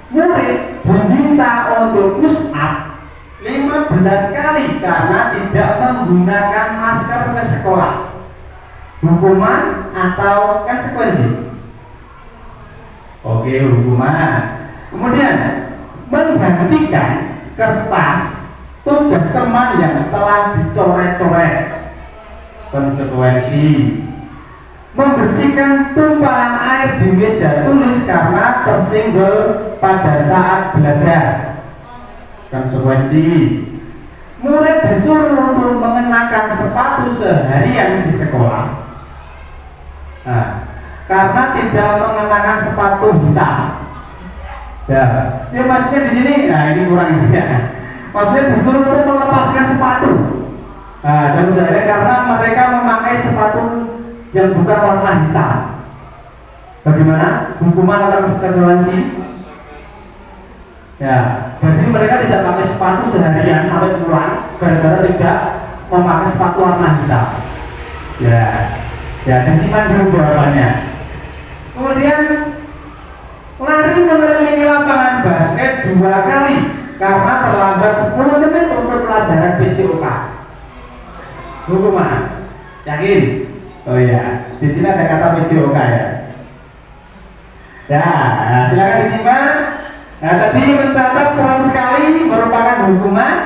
Murid diminta untuk push up 15 kali karena tidak menggunakan masker ke sekolah. Hukuman atau konsekuensi? Oke, hukuman. Kemudian menggantikan kertas tugas teman yang telah dicoret-coret. Konsekuensi. Membersihkan tumpahan air di meja tulis karena tersinggul pada saat belajar. Konsekuensi. Murid disuruh untuk mengenakan sepatu seharian di sekolah. Nah, karena tidak mengenakan sepatu hitam. Ya, ini maksudnya di sini. Nah, ini kurang ya. Maksudnya disuruh untuk melepaskan sepatu. Nah, dan seharian karena mereka memakai sepatu yang bukan warna hitam. Bagaimana? Hukuman atau konsekuensi? Ya, jadi mereka tidak pakai sepatu seharian sampai pulang gara-gara tidak memakai sepatu warna hitam. Ya, ya disimpan dulu jawabannya. Kemudian lari mengelilingi lapangan basket 2 kali karena terlambat 10 menit untuk pelajaran PJOK. Hukuman? Yakin? Oh iya, di sini ada kata PJOK ya. Ya, nah, silakan disimpan. Nah, tadi mencatat 100 kali merupakan hukuman.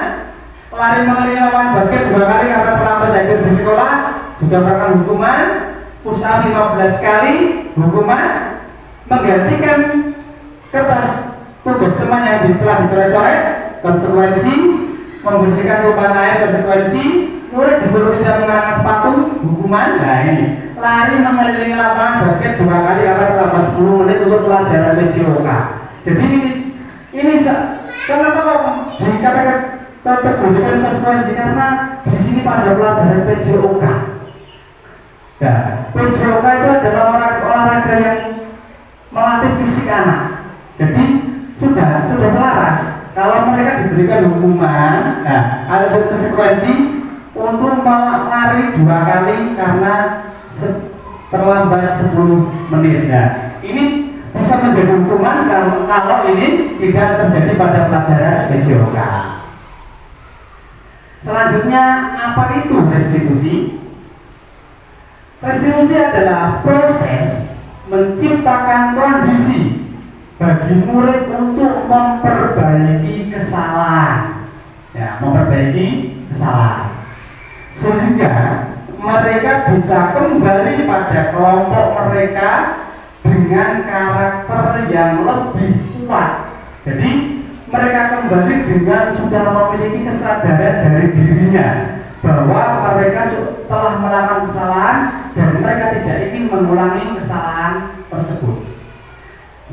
Lari mengelilingi lapangan basket 2 kali karena terlambat hadir di sekolah juga merupakan hukuman. Push up 15 kali hukuman. Menggantikan kertas tugas teman yang telah dicoret-coret konsekuensi. Membersihkan tumpahan air konsekuensi. Murid disuruh tidak mengenakan sepatu hukuman. Nah ini lari mengelilingi lapangan basket 2 kali karena terlambat 10 menit untuk pelajaran PJOK. Jadi ini kenapa kok dikatakan tergunakan konsekuensi karena di sini pada pelajaran PJOK. Nah, PJOK itu adalah olahraga yang melatih fisik anak. Jadi sudah selaras. Kalau mereka diberikan hukuman, nah ada konsekuensi untuk lari 2 kali karena terlambat 10 menit. Nah, ini bisa menjadi hukuman kalau ini tidak terjadi pada pelajaran PJOK. Selanjutnya, apa itu restitusi? Restitusi adalah proses menciptakan kondisi bagi murid untuk memperbaiki kesalahan. Ya, memperbaiki kesalahan. Sehingga mereka bisa kembali pada kelompok mereka dengan karakter yang lebih kuat. Jadi mereka kembali dengan sudah memiliki kesadaran dari dirinya bahwa mereka telah melakukan kesalahan dan mereka tidak ingin mengulangi kesalahan tersebut.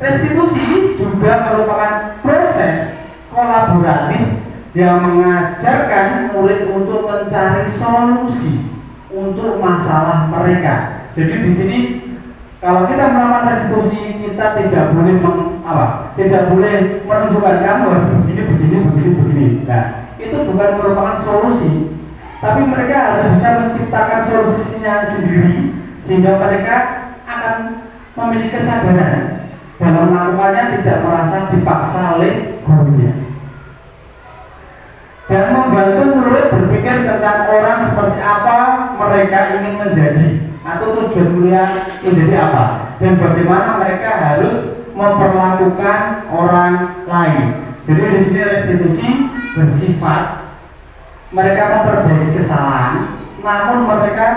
Restitusi juga merupakan proses kolaboratif yang mengajarkan murid untuk mencari solusi untuk masalah mereka. Jadi di sini kalau kita melakukan restitusi kita tidak boleh tidak boleh menunjukkan kamu harus begini. Nah, itu bukan merupakan solusi, tapi mereka harus bisa menciptakan solusinya sendiri sehingga mereka akan memiliki kesadaran dalam melakukannya, tidak merasa dipaksa oleh gurunya. Dan membantu murid berpikir tentang orang seperti apa mereka ingin menjadi atau tujuan mulia menjadi apa dan bagaimana mereka harus memperlakukan orang lain. Jadi di sini restitusi bersifat mereka memperbaiki kesalahan, namun mereka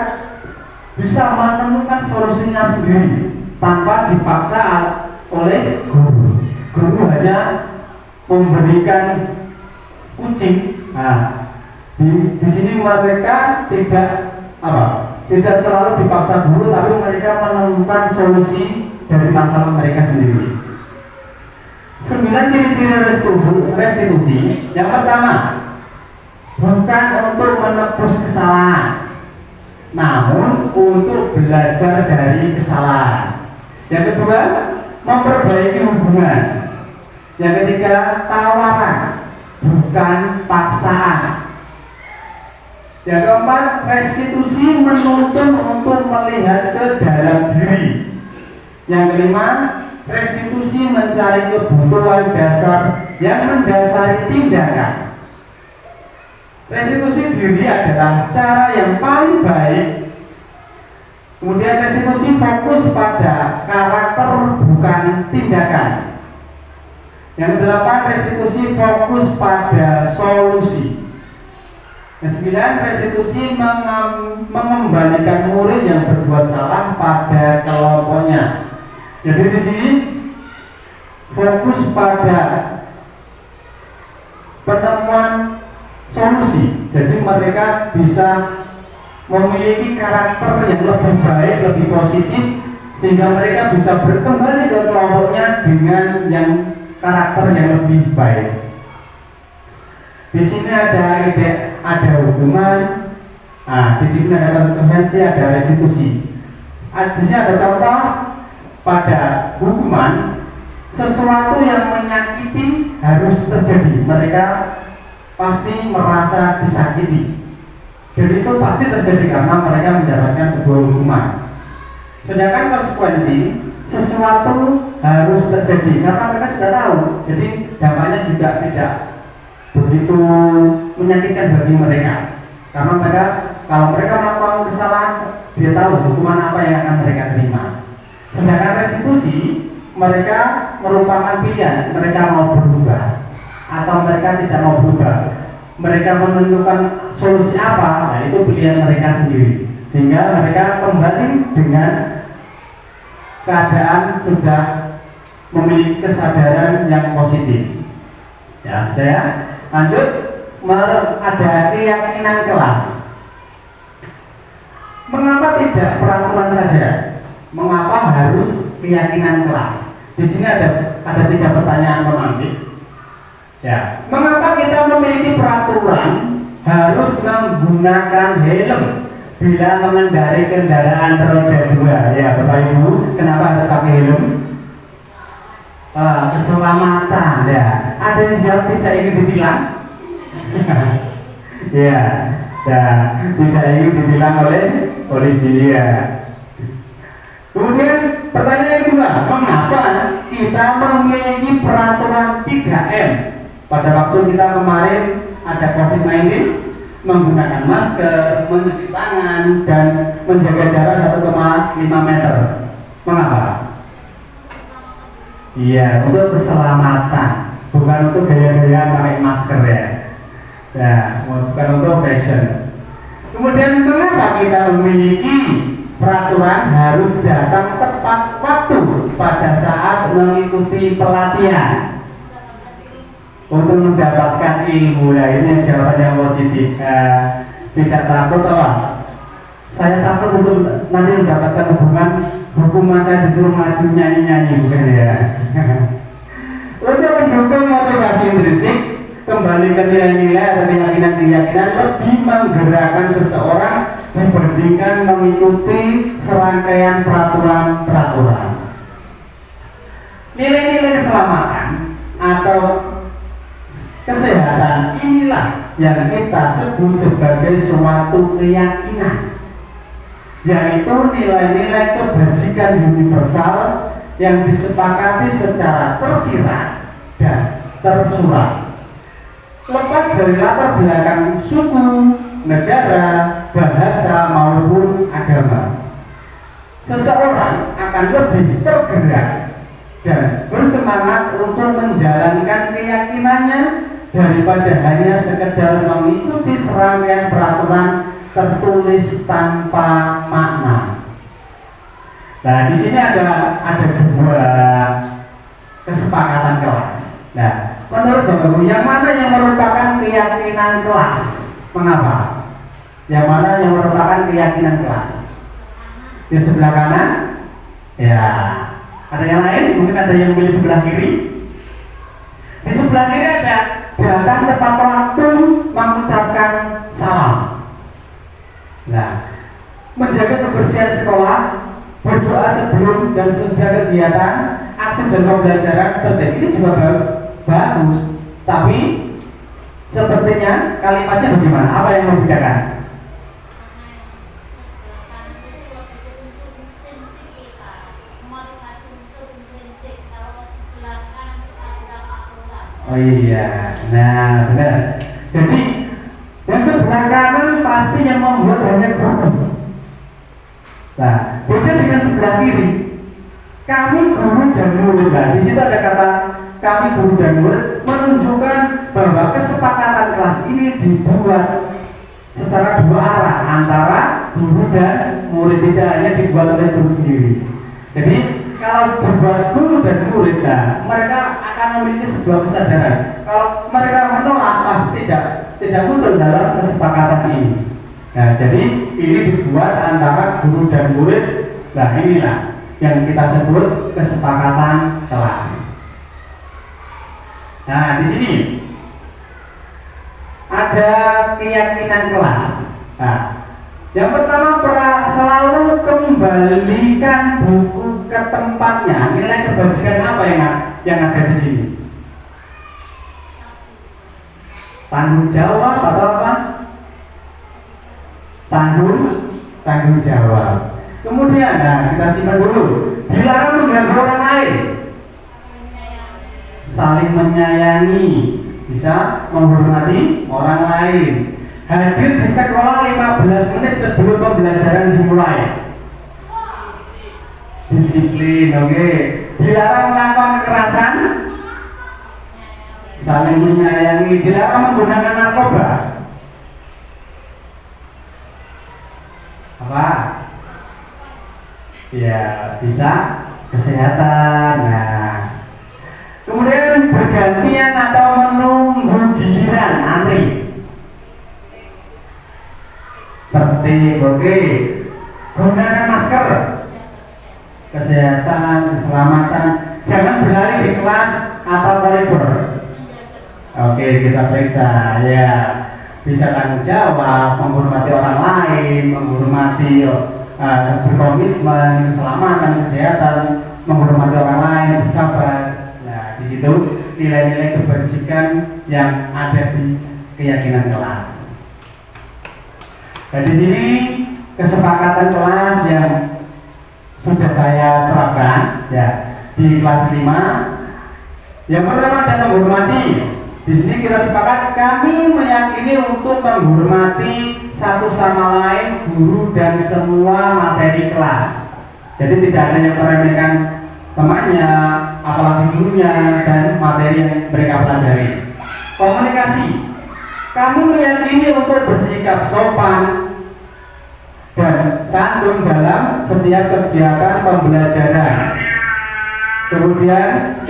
bisa menemukan solusinya sendiri tanpa dipaksa oleh guru. Guru hanya memberikan kucing. Nah, di sini mereka tidak selalu dipaksa guru, tapi mereka menemukan solusi dari masalah mereka sendiri. 9 ciri-ciri restitusi. Yang pertama, bukan untuk menebus kesalahan, namun untuk belajar dari kesalahan. Yang kedua, memperbaiki hubungan. Yang ketiga, tawaran, bukan paksaan. Yang keempat, restitusi menuntun untuk melihat ke dalam diri. Yang kelima, restitusi mencari kebutuhan dasar yang mendasari tindakan. Restitusi diri adalah cara yang paling baik. Kemudian restitusi fokus pada karakter bukan tindakan. Yang kedelapan, restitusi fokus pada solusi. Yang sembilan, restitusi mengembalikan murid yang berbuat salah pada kelompoknya. Jadi di sini fokus pada penemuan solusi. Jadi mereka bisa memiliki karakter yang lebih baik, lebih positif, sehingga mereka bisa berkembali ke kelompoknya dengan yang karakter yang lebih baik. Di sini ada ide, ada hukuman, di sini ada konsekuensi, ada restitusi. Di sini ada contoh pada hukuman, sesuatu yang menyakiti harus terjadi. Mereka pasti merasa disakiti. Dan itu pasti terjadi karena mereka mendapatkan sebuah hukuman. Sedangkan konsekuensi, sesuatu harus terjadi karena mereka sudah tahu. Jadi dampaknya juga tidak begitu menyakitkan bagi mereka. Karena mereka, kalau mereka melakukan kesalahan, dia tahu hukuman apa yang akan mereka terima. Sedangkan restitusi, mereka merupakan pilihan. Mereka mau berubah atau mereka tidak mau berubah. Mereka menentukan solusi apa, nah itu pilihan mereka sendiri. Sehingga mereka kembali dengan keadaan sudah memiliki kesadaran yang positif. Ya, sudah ya. Lanjut, ada keyakinan kelas. Mengapa tidak peraturan saja? Mengapa harus keyakinan kelas? Di sini ada 3 pertanyaan pemantik. Ya, mengapa kita memiliki peraturan harus menggunakan helm bila mengendarai kendaraan roda 2? Ya, Bapak Ibu, kenapa harus pakai helm? Keselamatan, ya. Ada yang jawab tidak ingin ditilang? Ya, tidak ingin ditilang oleh polisi, ya. Kemudian pertanyaan kedua, mengapa kita memiliki peraturan 3M? Pada waktu kita kemarin ada COVID-19, menggunakan masker, mencuci tangan, dan menjaga jarak 1,5 meter. Mengapa? Iya, untuk keselamatan, bukan untuk gaya-gaya pakai masker ya. Ya, bukan untuk fashion. Kemudian mengapa kita memiliki peraturan harus datang tepat waktu pada saat mengikuti pelatihan untuk mendapatkan ilmu? Nah, ini jawaban yang positif. Tidak takut apa? Saya takut untuk nanti mendapatkan hukuman saya disuruh maju nyanyi-nyanyi, bukan ya? Untuk mendukung motivasi intrinsik, kembali ke nilai-nilai atau keyakinan-keyakinan lebih menggerakkan seseorang dibandingkan mengikuti serangkaian peraturan-peraturan. Nilai-nilai keselamatan atau kesehatan inilah yang kita sebut sebagai suatu keyakinan, yaitu nilai-nilai kebajikan universal yang disepakati secara tersirat dan tersurat, lepas dari latar belakang suku, negara, bahasa maupun agama. Seseorang akan lebih tergerak dan bersemangat untuk menjalankan keyakinannya daripada hanya sekedar mengikuti serangkaian peraturan tertulis tanpa makna. Nah, di sini ada 2 kesepakatan kelas. Nah, menurut Bapak Ibu, yang mana yang merupakan keyakinan kelas? Mengapa? Yang mana yang merupakan keyakinan kelas? Di sebelah kanan? Ya. Ada yang lain? Mungkin ada yang memilih sebelah kiri. Di sebelah kiri ada datang tepat waktu mengucapkan salam. Nah, menjaga kebersihan sekolah, berdoa sebelum dan sesudah kegiatan, aktif dan pembelajaran terjadi, ini juga bagus. Tapi sepertinya kalimatnya bagaimana? Apa yang membedakan? Oh iya, nah benar. Jadi yang sebelah kanan pasti yang membuat hanya guru. Nah, beda dengan sebelah kiri. Kami guru dan murid. Nah, di situ ada kata kami guru dan murid menunjukkan bahwa kesepakatan kelas ini dibuat secara dua arah antara guru dan murid, tidak hanya dibuat oleh guru sendiri. Jadi kalau dibuat guru dan murid, nah, mereka akan memiliki sebuah kesadaran. Kalau mereka menolak, pasti tidak muncul dalam kesepakatan ini. Nah, jadi ini dibuat antara guru dan murid. Nah, inilah yang kita sebut kesepakatan kelas. Nah, di sini ada keyakinan kelas. Nah, yang pertama, selalu kembalikan buku ke tempatnya. Nilai kebajikan apa yang ada di sini? Tanggung jawab atau apa? Tanggung jawab. Kemudian, nah, kita simpan dulu. Dilarang mengganggu orang lain. Saling menyayangi, bisa menghormati orang lain. Hadir di sekolah 15 menit sebelum pembelajaran dimulai. Disiplin, oke. Dilarang melakukan kekerasan. Saling menyayangi. Dilarang menggunakan narkoba. Apa? Ya, bisa kesehatan. Nah, kemudian bergantian atau menunggu giliran antri. Tertib, oke. Gunakan masker. Kesehatan, keselamatan. Jangan berlari di kelas atau koridor. Oke, kita periksa. Ya, bisa tanggung jawab, menghormati orang lain, menghormati berkomitmen, keselamatan, kesehatan, menghormati orang lain, bersabar. Nah, di situ nilai-nilai kebajikan yang ada di keyakinan kelas. Dan di sini kesepakatan kelas yang sudah saya terapkan ya di kelas 5. Yang pertama adalah menghormati. Di sini kita sepakat kami meyakini untuk menghormati satu sama lain, guru dan semua materi kelas. Jadi tidak ada yang meremehkan temannya, apalagi gurunya dan materi yang mereka pelajari. Komunikasi. Kami meyakini untuk bersikap sopan dan santun dalam setiap kegiatan pembelajaran. Kemudian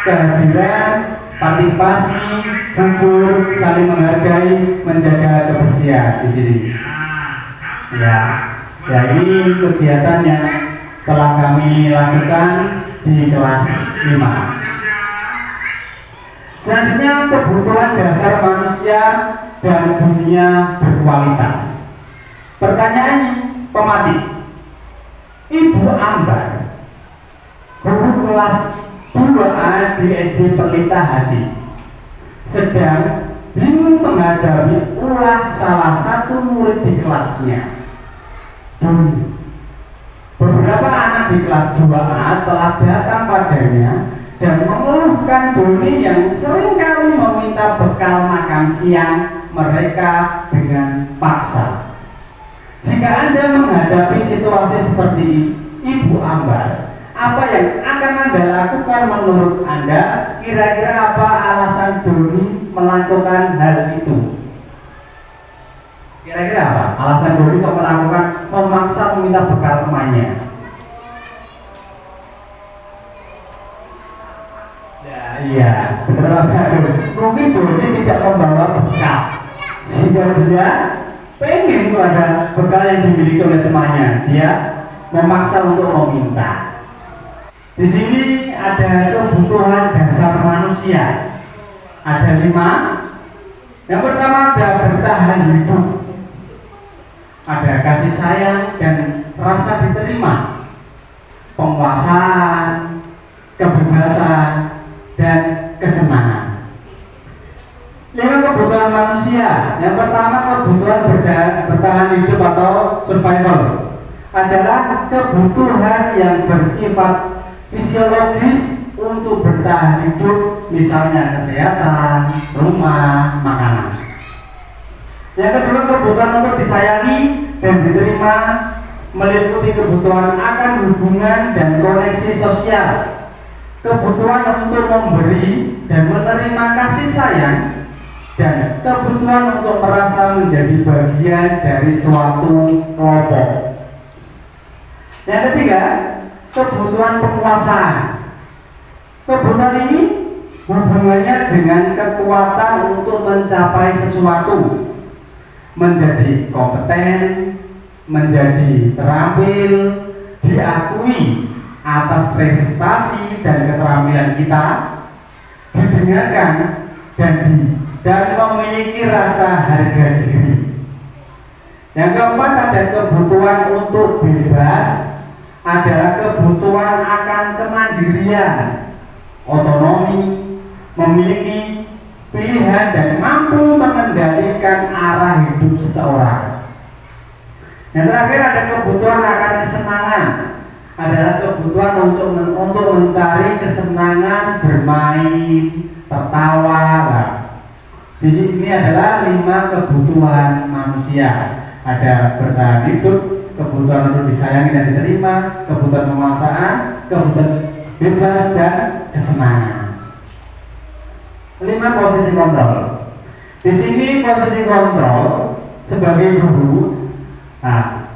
kehadiran, partisipasi, jujur, saling menghargai, menjaga kebersihan di sini. Ya, ini kegiatan yang telah kami lakukan di kelas 5. Selanjutnya, kebutuhan dasar manusia dan dunia berkualitas. Pertanyaan pematik. Ibu Ambar, guru kelas 2A di SD Pelita Hadi, sedang bingung menghadapi ulah salah satu murid di kelasnya. Beberapa anak di kelas 2A telah datang padanya dan mengeluhkan Doni yang seringkali meminta bekal makan siang mereka dengan paksa. Jika Anda menghadapi situasi seperti Ibu Ambar, apa yang akan Anda lakukan menurut Anda? Kira-kira apa alasan Doni melakukan hal itu? Kira-kira apa alasan Doni untuk melakukan memaksa meminta bekal temannya? Iya, benar banget. Mungkin Doni tidak membawa bekal, sehingga dia pengen ada bekal yang dimiliki oleh temannya. Dia memaksa untuk meminta. Di sini ada kebutuhan dasar manusia. Ada 5. Yang pertama ada bertahan hidup. Ada kasih sayang dan rasa diterima, penguasaan, kebebasan, dan kesenangan. 5 kebutuhan manusia. Yang pertama kebutuhan bertahan hidup atau survival adalah kebutuhan yang bersifat fisiologis untuk bertahan hidup, misalnya kesehatan, rumah, makanan. Yang kedua, kebutuhan untuk disayangi dan diterima meliputi kebutuhan akan hubungan dan koneksi sosial, kebutuhan untuk memberi dan menerima kasih sayang, dan kebutuhan untuk merasa menjadi bagian dari suatu kelompok. Yang ketiga, kebutuhan penguasaan. Kebutuhan ini hubungannya dengan kekuatan untuk mencapai sesuatu, menjadi kompeten, menjadi terampil, diakui atas prestasi dan keterampilan kita, didengarkan dan memiliki rasa harga diri. Yang keempat, ada kebutuhan untuk bebas, adalah kebutuhan akan kemandirian, otonomi, memiliki pilihan dan mampu mengendalikan arah hidup seseorang. Yang terakhir, ada kebutuhan akan kesenangan, adalah kebutuhan untuk mencari kesenangan, bermain, tertawa. Di sini adalah 5 kebutuhan manusia. Ada bertahan hidup, kebutuhan untuk disayangi dan diterima, kebutuhan penguasaan, kebutuhan bebas, dan kesenangan. 5 posisi kontrol. Di sini posisi kontrol sebagai guru. Nah,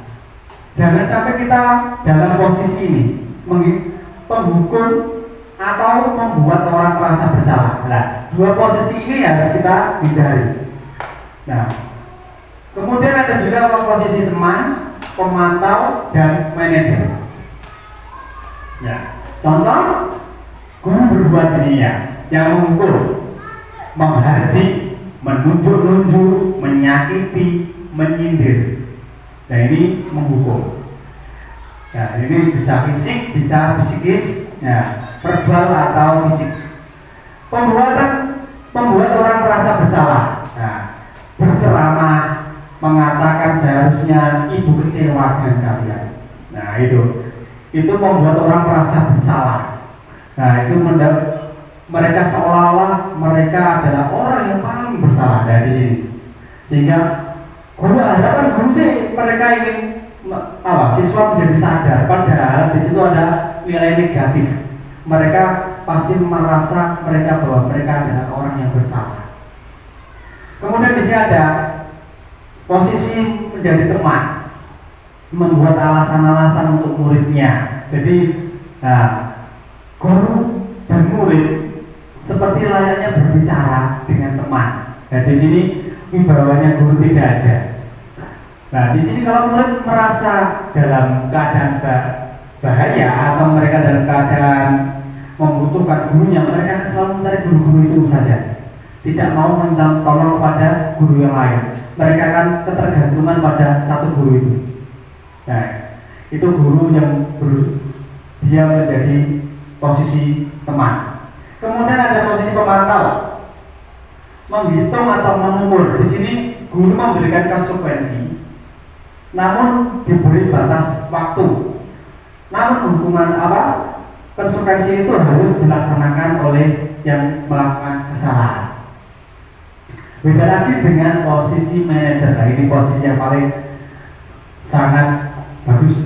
jangan sampai kita dalam posisi ini penghukum atau membuat orang merasa bersalah. Nah, 2 posisi ini harus kita hindari. Nah, kemudian ada juga posisi teman, pemantau, dan manajer. Ya, contoh guru berbuat ini yang mengukur, menghardik, menunjuk-nunjuk, menyakiti, menyindir. Nah, ini menghukum. Ya, ini bisa fisik, bisa psikis, ya, verbal atau fisik. Membuat orang merasa bersalah. Nah, berceramah, mengatakan seharusnya ibu kecewa dengan kalian. Nah, itu membuat orang merasa bersalah. Nah, itu mereka seolah-olah mereka adalah orang yang paling bersalah dari sini. Sehingga harapan guru sih mereka ingin siswa menjadi sadar, padahal di situ ada nilai negatif. Mereka pasti merasa bahwa mereka adalah orang yang bersalah. Kemudian di sini ada posisi menjadi teman, membuat alasan-alasan untuk muridnya. Jadi, guru dan murid seperti layaknya berbicara dengan teman. Nah, di sini wibawanya guru tidak ada. Nah, di sini kalau murid merasa dalam keadaan bahaya atau mereka dalam keadaan membutuhkan gurunya, mereka akan selalu mencari guru-guru itu saja. Tidak mau minta tolong pada guru yang lain. Mereka akan ketergantungan pada satu guru itu. Nah, itu guru yang dia menjadi posisi teman. Kemudian ada posisi pemantau, menghitung atau mengukur. Di sini guru memberikan konsekuensi, namun diberi batas waktu. Namun hukuman konsekuensi itu harus dilaksanakan oleh yang melakukan kesalahan. Beda lagi dengan posisi manajer. Nah, ini posisi yang paling sangat bagus.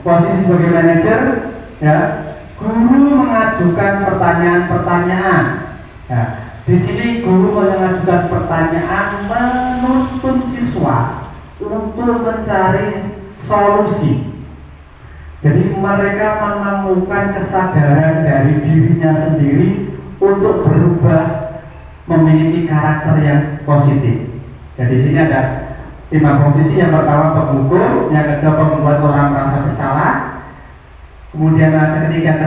Posisi sebagai manajer, ya, guru mengajukan pertanyaan-pertanyaan. Nah, di sini guru mengajukan pertanyaan menuntun siswa untuk mencari solusi. Jadi mereka menemukan kesadaran dari dirinya sendiri untuk berubah, memiliki karakter yang positif. Jadi di sini ada 5 posisi. Yang pertama penghukum, yang kedua membuat orang merasa bersalah, kemudian yang ketiga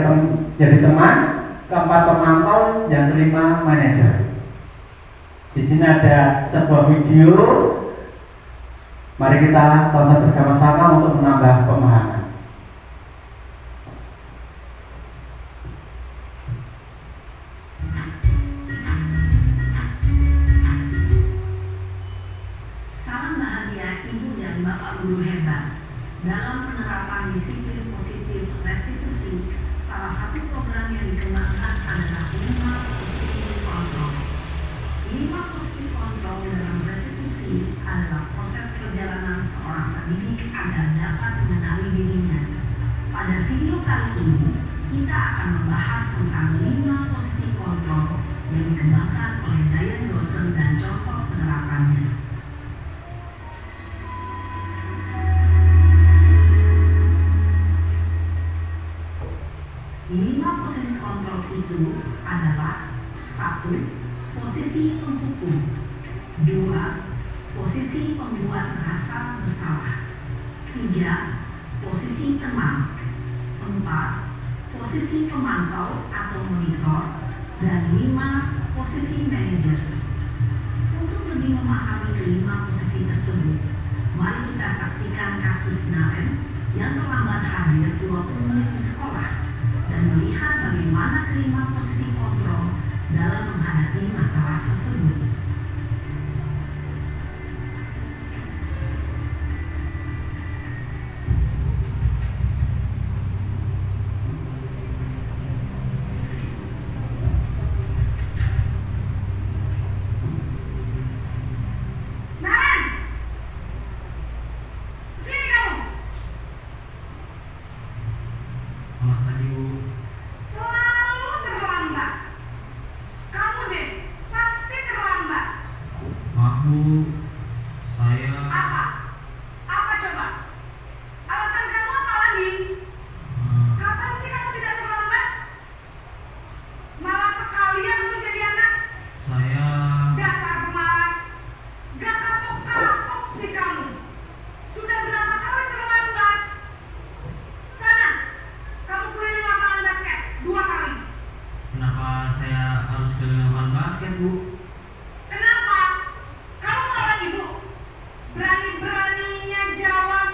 jadi teman, keempat pemantau, yang kelima manajer. Di sini ada sebuah video. Mari kita tonton bersama-sama untuk menambah pemahaman. Guru hebat dalam penerapan disiplin positif restitusi. Salah satu program yang dikembangkan didik agar dapat mengenali dirinya. Pada video kali ini, kita akan membahas tentang 5 posisi kontrol yang dikembangkan oleh Diane Dawson dan contoh penerapannya. 5 posisi kontrol itu adalah: 1. Posisi penghukum. 2. Posisi pembuat rasa bersalah. 3. Posisi teman. 4. Posisi pemantau atau monitor. Dan 5. Posisi manajer. Untuk lebih memahami kelima posisi tersebut, mari kita saksikan kasus Naren yang terlambat hadir 20 menit di sekolah dan melihat bagaimana kelima posisi kontrol dalam menghadapi masalah tersebut. Naren! Sini kamu! Selamat pagi, Bu. Selalu terlambat. Kamu deh, pasti terlambat. Maaf, Bu. Saya Apa? Apa coba? Alasan kamu apa lagi? Kapan sih kamu tidak terlambat? Malas sekali ya kamu jadi anak. saya Dasar pemalas. Gak kapok-kapok sih kamu. Sudah berapa kali terlambat? Sana, kamu keliling lapangan basket 2 kali. kenapa saya harus keliling lapangan basket, Bu? Kenapa? Kamu melawan ibu? Berani-beraninya jawab.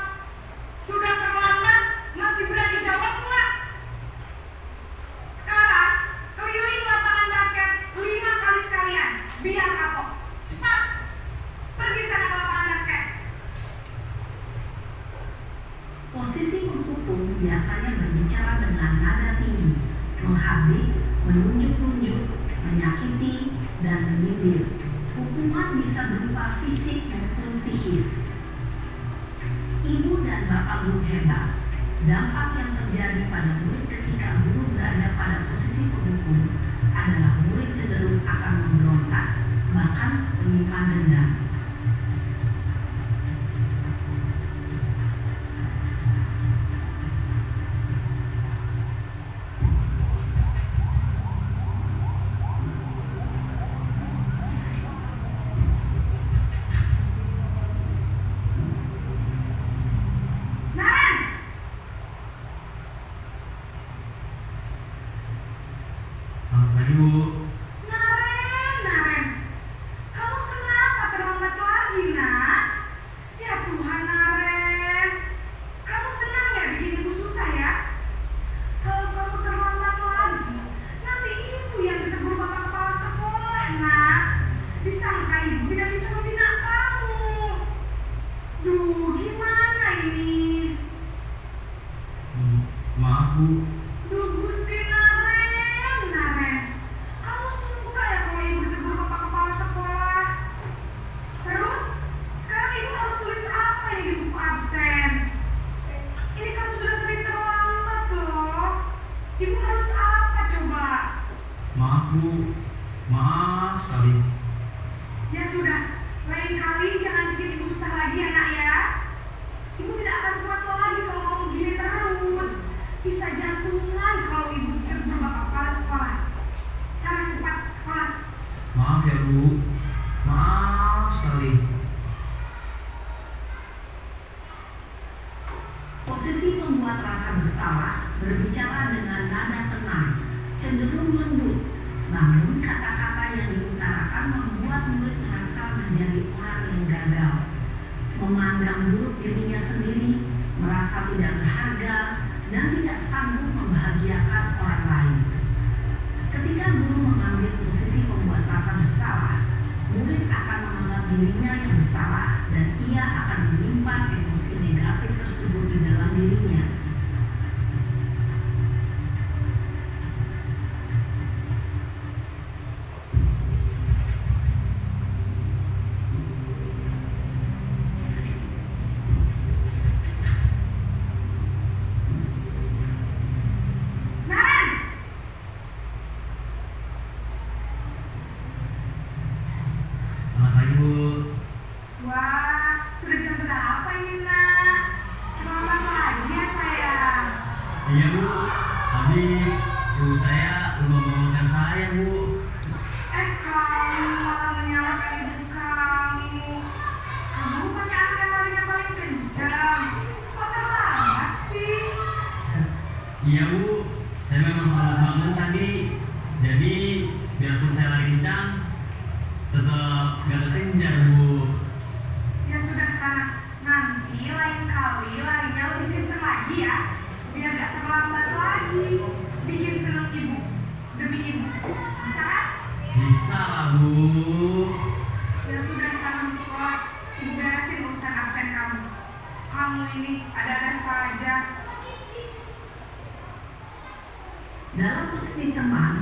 Sudah terlambat, masih berani jawab enggak? Sekarang, keliling lapangan basket 5 kali sekalian. Biar kapok. Cepat. Pergi sana ke lapangan basket. Posisi penghukum biasanya berbicara dengan nada tinggi, menghardik, menunjuk-nunjuk, menyakiti, dan menyindir. Hukuman bisa berupa fisik maupun psikis. Ibu dan bapak guru hebat. Dampak yang terjadi pada murid ketika guru berada pada posisi penghukum adalah murid cenderung akan memberontak, bahkan menyimpan dendam. Naren! Selamat pagi, Bu. Naren. Kamu kenapa terlambat lagi, nak? Ya Tuhan, Naren. Kamu senang ya bikin ibu susah ya? Kalau kamu terlambat lagi, nanti ibu yang ditegur bapak kepala sekolah, nak. Disangka ibu tidak bisa membina kamu. Duh, gimana ini? Maaf, Bu. Duh, Gusti Naren. Kamu suka ya kalau ibu ditegur bapak kepala sekolah? Terus, sekarang ibu harus tulis apa ini di buku absen? Ini kamu sudah sering terlambat loh. Ibu harus apa coba? Maaf, Bu. Maaf sekali. Ya sudah, lain kali jangan bikin ibu susah lagi ya, nak ya. Ibu tidak akan kuat lagi kalau kamu gini terus. Bisa jantungan kalau ibu ditegur bapak kepala sekolah. Sana cepat ke kelas. Maaf ya, Bu. Maaf sekali. Posisi pembuat rasa bersalah berbicara dengan nada tenang, cenderung lembut, namun kata-kata yang diutarakan membuat murid merasa menjadi orang yang gagal, memandang buruk dirinya sendiri, merasa tidak berharga, dan tidak sanggup membahagiakan orang lain. Ketika guru mengambil posisi pembuat rasa bersalah, murid akan menganggap dirinya yang bersalah dan ia akan menyimpan emosi negatif tersebut di dalam dirinya. ya Bu. Kamu malah menyalahkan ibu kamu. Kamu pakai anak yang larinya paling kencang. Kok terlambat sih? Iya Bu, saya memang lambat banget tadi. Jadi biarpun saya lari kencang, tetap gak kekejar Bu. Ya sudah sana. Nanti lain kali larinya lebih kencang lagi ya. Biar gak terlambat lagi. Bikin seneng ibu. Demi ibu. Bisa kan? Bisa lah Bu. Ya sudah sana masuk kelas. Ibu beresin urusan absen kamu. Kamu ini ada-ada saja. Dalam posisi teman,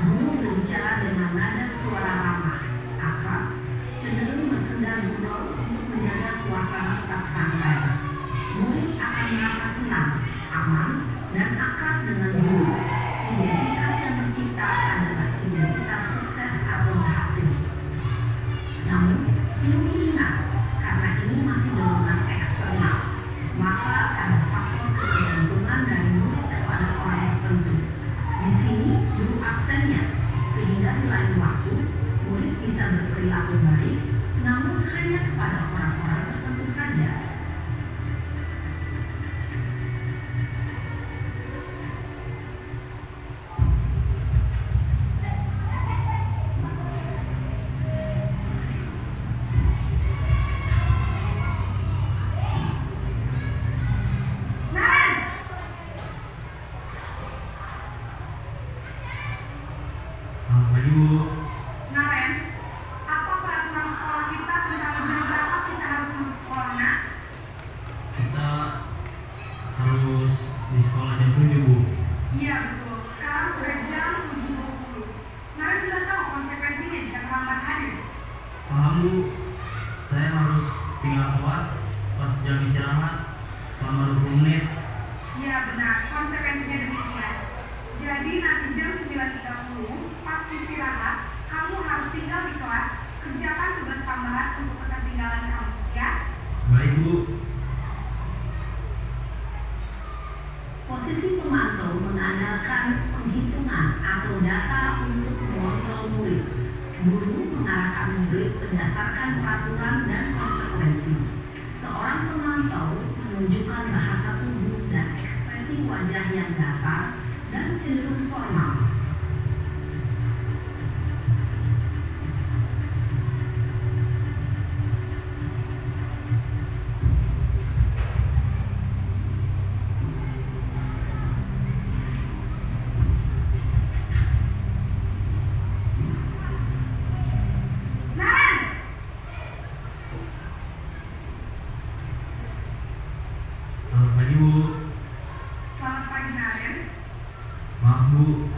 guru berbicara dengan nada suara ramah, akrab, cenderung bersenda gurau untuk menjaga suasana tetap santai. Murid akan merasa senang, aman, dan akrab dengan guru. Identitas yang tercipta adalah identitas sukses atau berhasil. Namun, perlu diingat, karena ini masih dorongan eksternal, maka ada faktor ketergantungan dari murid kepada orang tertentu. Di sini guru absennya, sehingga di lain waktu murid bisa berperilaku baik, namun hanya kepada orang-orang tertentu saja. Naren! Selamat pagi Bu. Naren, apa peraturan sekolah kita tentang jam berapa kita harus masuk sekolah, nak? Kita harus di sekolah jam 7 Bu. Iya betul, sekarang sudah jam 7.20. Naren sudah tahu konsekuensinya jika terlambat hadir. Paham Bu, saya harus tinggal kelas pas jam istirahat selama 20 menit. Iya benar, konsekuensinya demikian. Jadi nanti jam 9.30 pas istirahat, kamu harus tinggal di kelas, kerjakan tugas tambahan untuk ketertinggalan kamu, ya? Baik Bu. Posisi pemantau mengandalkan penghitungan atau data untuk mengontrol murid. Guru mengarahkan murid berdasarkan peraturan dan konsekuensi. Seorang pemantau menunjukkan bahasa tubuh dan ekspresi wajah yang datar dan cenderung formal. Naren! Selamat pagi Bu. Selamat pagi Naren. Maaf Bu,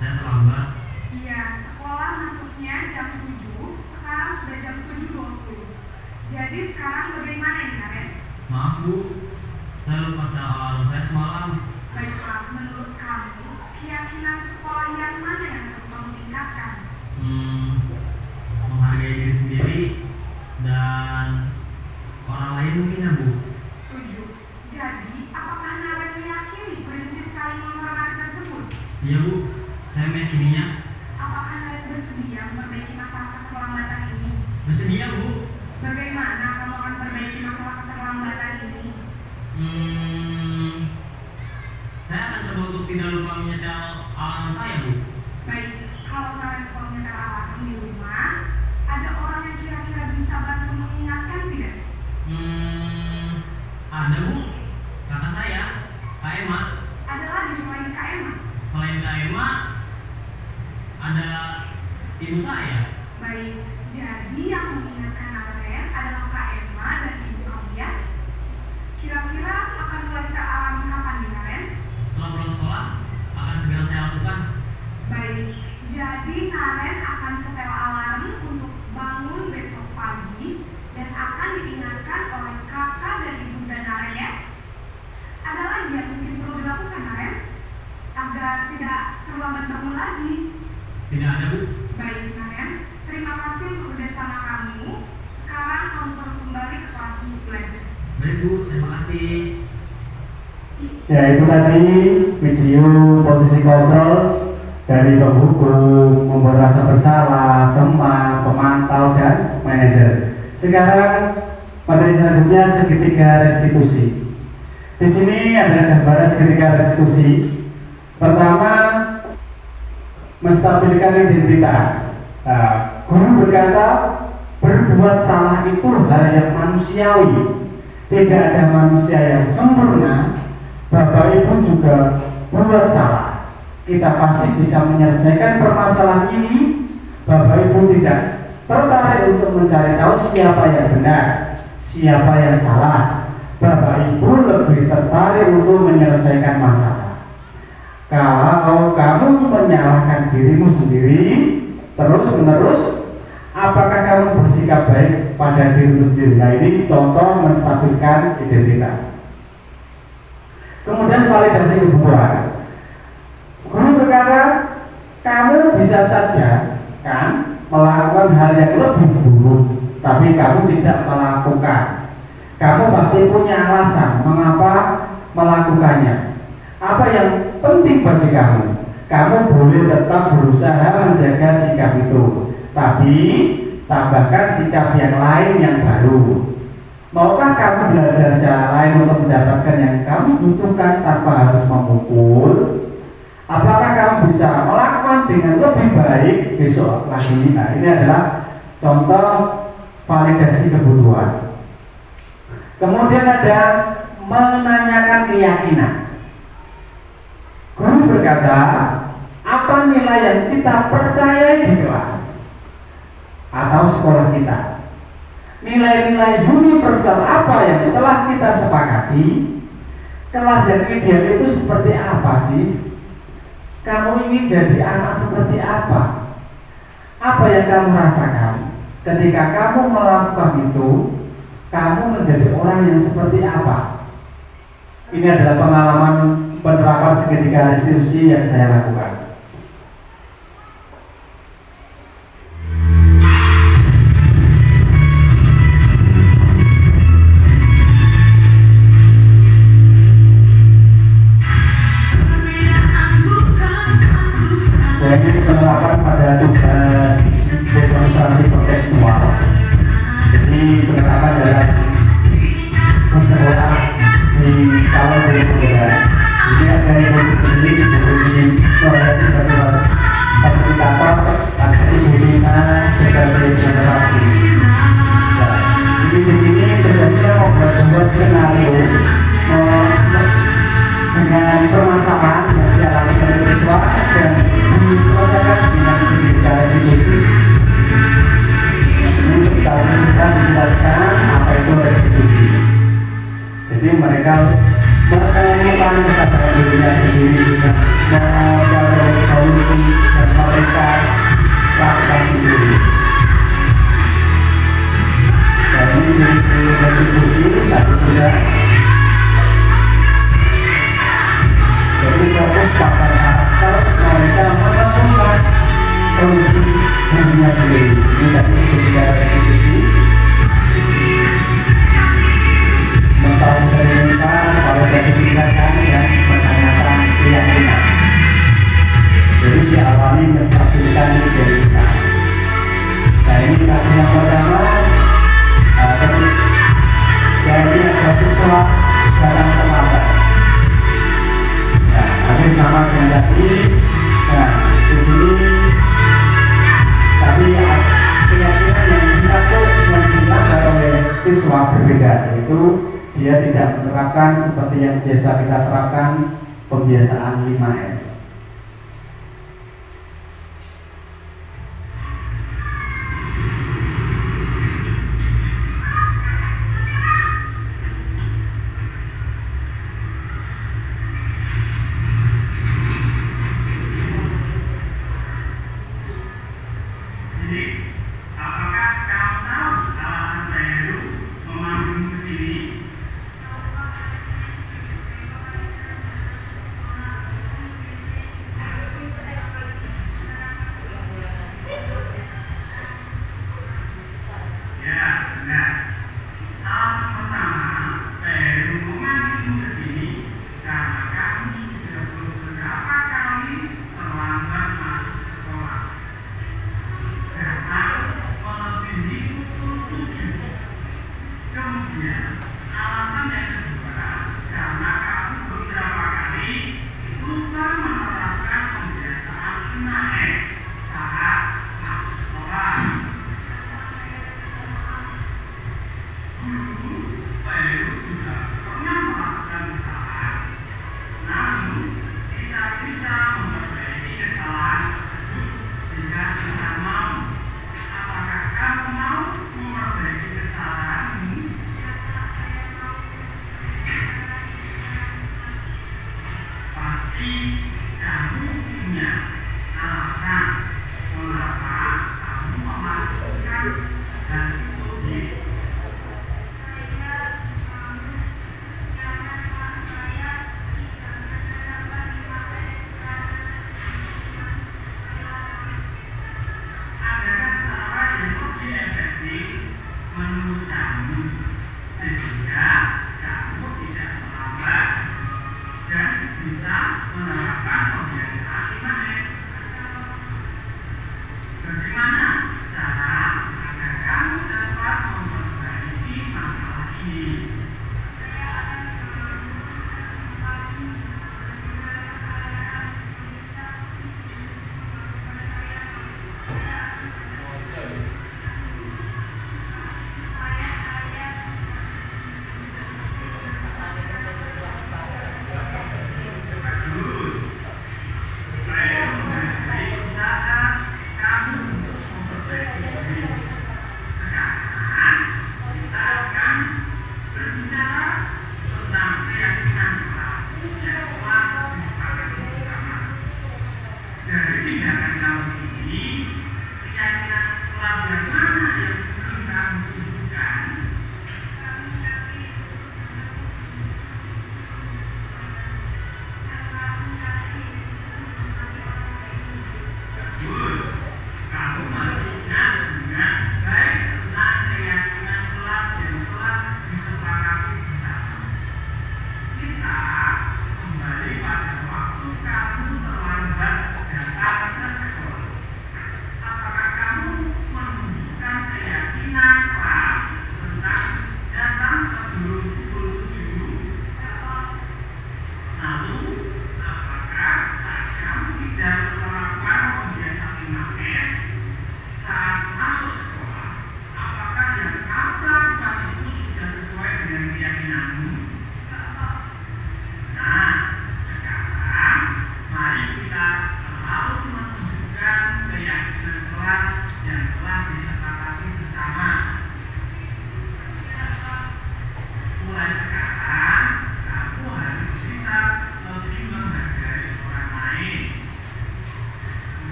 saya terlambat. Iya, sekolah masuknya jam 7, sekarang sudah jam 7.20. Jadi sekarang bagaimana nih Naren? Maaf Bu, saya lupa setel alarm saya semalam. Baiklah, menurut kamu, keyakinan sekolah yang mana yang harus kamu tingkatkan? Menghargai diri sendiri dan orang lain mungkin ya Bu. Setuju. Jadi, apakah Naren meyakini prinsip saling menghormati tersebut? Iya Bu, saya meyakininya. Apakah Naren bersedia memperbaiki masalah keterlambatan ini? Bersedia Bu. Bagaimana kamu akan perbaiki masalah keterlambatan ini? Saya akan coba untuk tidak lupa menyetel alarm saya Bu. Baik, kalau Naren lupa menyetel alarm di rumah, ada orang yang kira-kira bisa bantu mengingatkan tidak? Ada Bu, kakak saya, Kak Emma. Ada lagi selain Kak Emma? Selain Kak Emma, ada ibu saya. Baik, jadi yang mengingatkan Naren adalah Kak Emma dan Ibu Alia. Kira-kira akan mulai setel alarm kapan nih Naren? Setelah pulang sekolah, akan segera saya lakukan. Baik, jadi Naren akan setel alarm untuk bangun besok pagi dan akan diingatkan oleh kakak dan ibunda Naren ya. Ada lagi yang mungkin perlu dilakukan Naren agar tidak terlambat bangun lagi. Tidak ada Bu. Baik Naren, terima kasih untuk kerjasama kamu. Sekarang kamu perlu kembali ke kelas untuk belajar. Baik Bu, terima kasih. Ya itu tadi video posisi kontrol dari penghukum, membuat rasa bersalah, teman, pemantau, dan manajer. Sekarang materi selanjutnya segitiga restitusi. Di sini ada gambaran segitiga restitusi. Pertama, menstabilkan identitas. Nah, guru berkata berbuat salah itu hal yang manusiawi. Tidak ada manusia yang sempurna. Bapak Ibu juga buat salah. Kita pasti bisa menyelesaikan permasalahan ini. Bapak Ibu tidak tertarik untuk mencari tahu siapa yang benar, siapa yang salah. Bapak Ibu lebih tertarik untuk menyelesaikan masalah. Kalau kamu menyalahkan dirimu sendiri terus-menerus, apakah kamu bersikap baik pada dirimu sendiri? Nah, ini contoh menstabilkan identitas. Kemudian validasi kebutuhan. Guru berkata, kamu bisa saja kan melakukan hal yang lebih buruk, tapi kamu tidak melakukan. Kamu pasti punya alasan mengapa melakukannya. Apa yang penting bagi kamu? Kamu boleh tetap berusaha menjaga sikap itu, tapi tambahkan sikap yang lain yang baru. Maukah kamu belajar cara lain untuk mendapatkan yang kamu butuhkan tanpa harus memukul? Apakah kamu bisa melakukan dengan lebih baik besok lagi? Nah, ini adalah contoh validasi kebutuhan. Kemudian ada menanyakan keyakinan. Guru berkata, apa nilai yang kita percayai di kelas atau sekolah kita? Nilai-nilai universal apa yang telah kita sepakati? Kelas yang ideal itu seperti apa sih? Kamu ingin jadi anak seperti apa? Apa yang kamu rasakan ketika kamu melakukan itu? Kamu menjadi orang yang seperti apa? Ini adalah pengalaman penerapan segitiga restitusi yang saya lakukan. Jadi penerapan pada tugas demonstrasi kontekstual. Jadi penerapan dalam sekolah di tahun 2002. Jadi ada yang berbunyi sebagai fasilitator atau ibu-ibu sebagai generasi. Jadi di sini tugasnya membuat skenario dengan permasalahan yang dialami oleh siswa dan diselesaikan dengan segitiga restitusi. Ini kita menjelaskan apa itu restitusi. Jadi mereka menemukan kesadaran dirinya sendiri dengan mencari solusi yang mereka lakukan sendiri. Dan ini restitusi satu sudah. Jadi fokus pada karakter mereka menemukan solusi dirinya sendiri. Ini tadi segitiga restitusi. Mengkategorikan validasi tindakan dan menanyakan keyakinan. Jadi diawali menstabilkan identitas. Nah, ini kasus yang pertama. Jadi ada siswa datang terlambat. Nah, hampir sama dengan tadi. Nah, di sini tapi keyakinan yang diatur yang dilakukan oleh siswa berbeda, yaitu dia tidak menerapkan seperti yang biasa kita terapkan, pembiasaan 5S.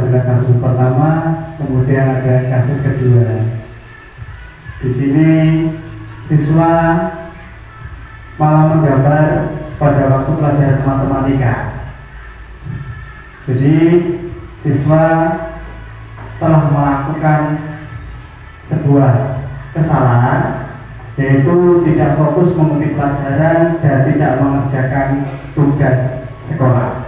adalah kasus pertama, kemudian ada kasus kedua. Di sini siswa malah menggambar pada waktu pelajaran matematika. Jadi siswa telah melakukan sebuah kesalahan, yaitu tidak fokus mengikuti pelajaran dan tidak mengerjakan tugas sekolah.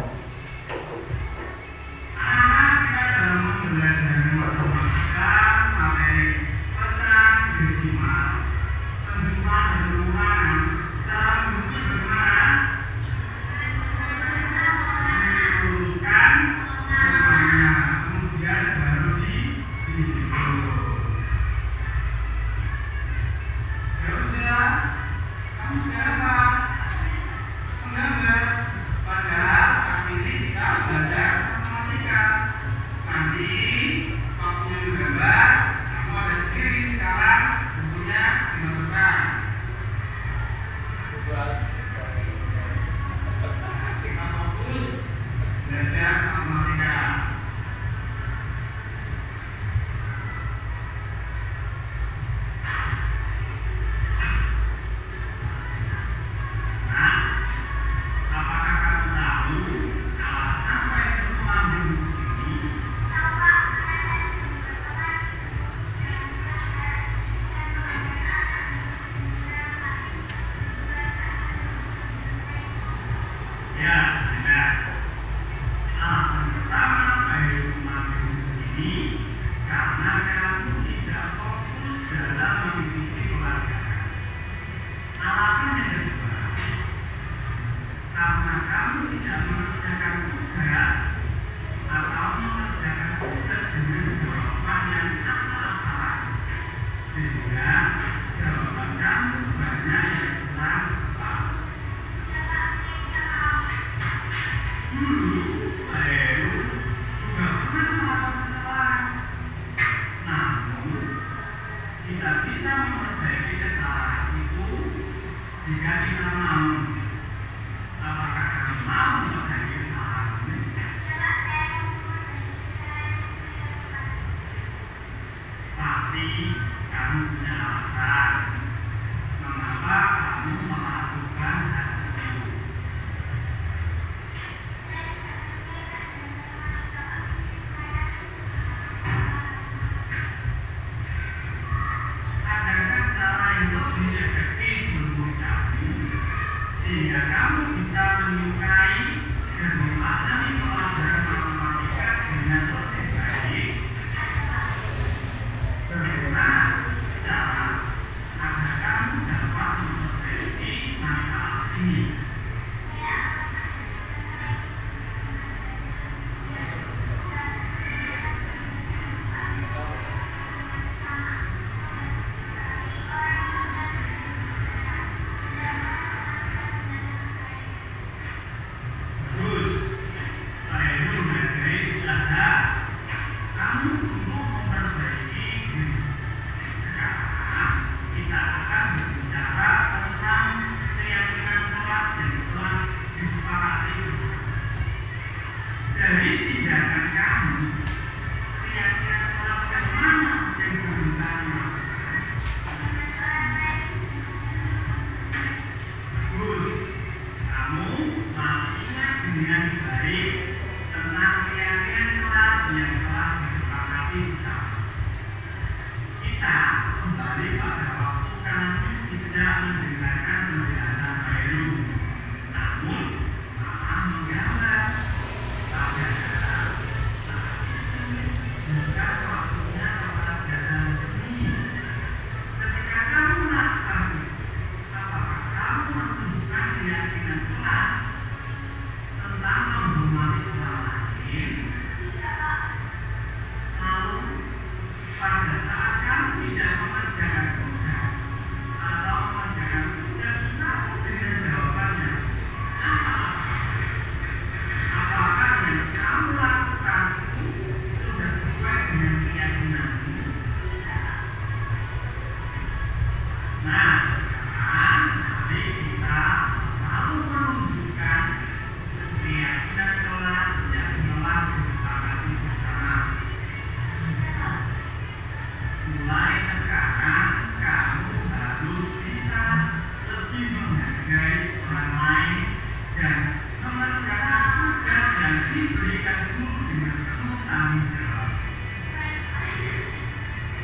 diberikan guru dengan penuh tanggung jawab.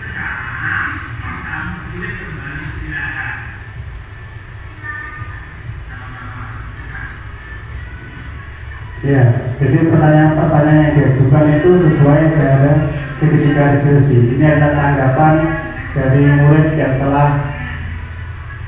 Sekarang kamu boleh kembali istirahat. Ya, jadi pertanyaan-pertanyaan yang diajukan itu sesuai dengan segitiga diskusi. Ini adalah tanggapan dari murid yang telah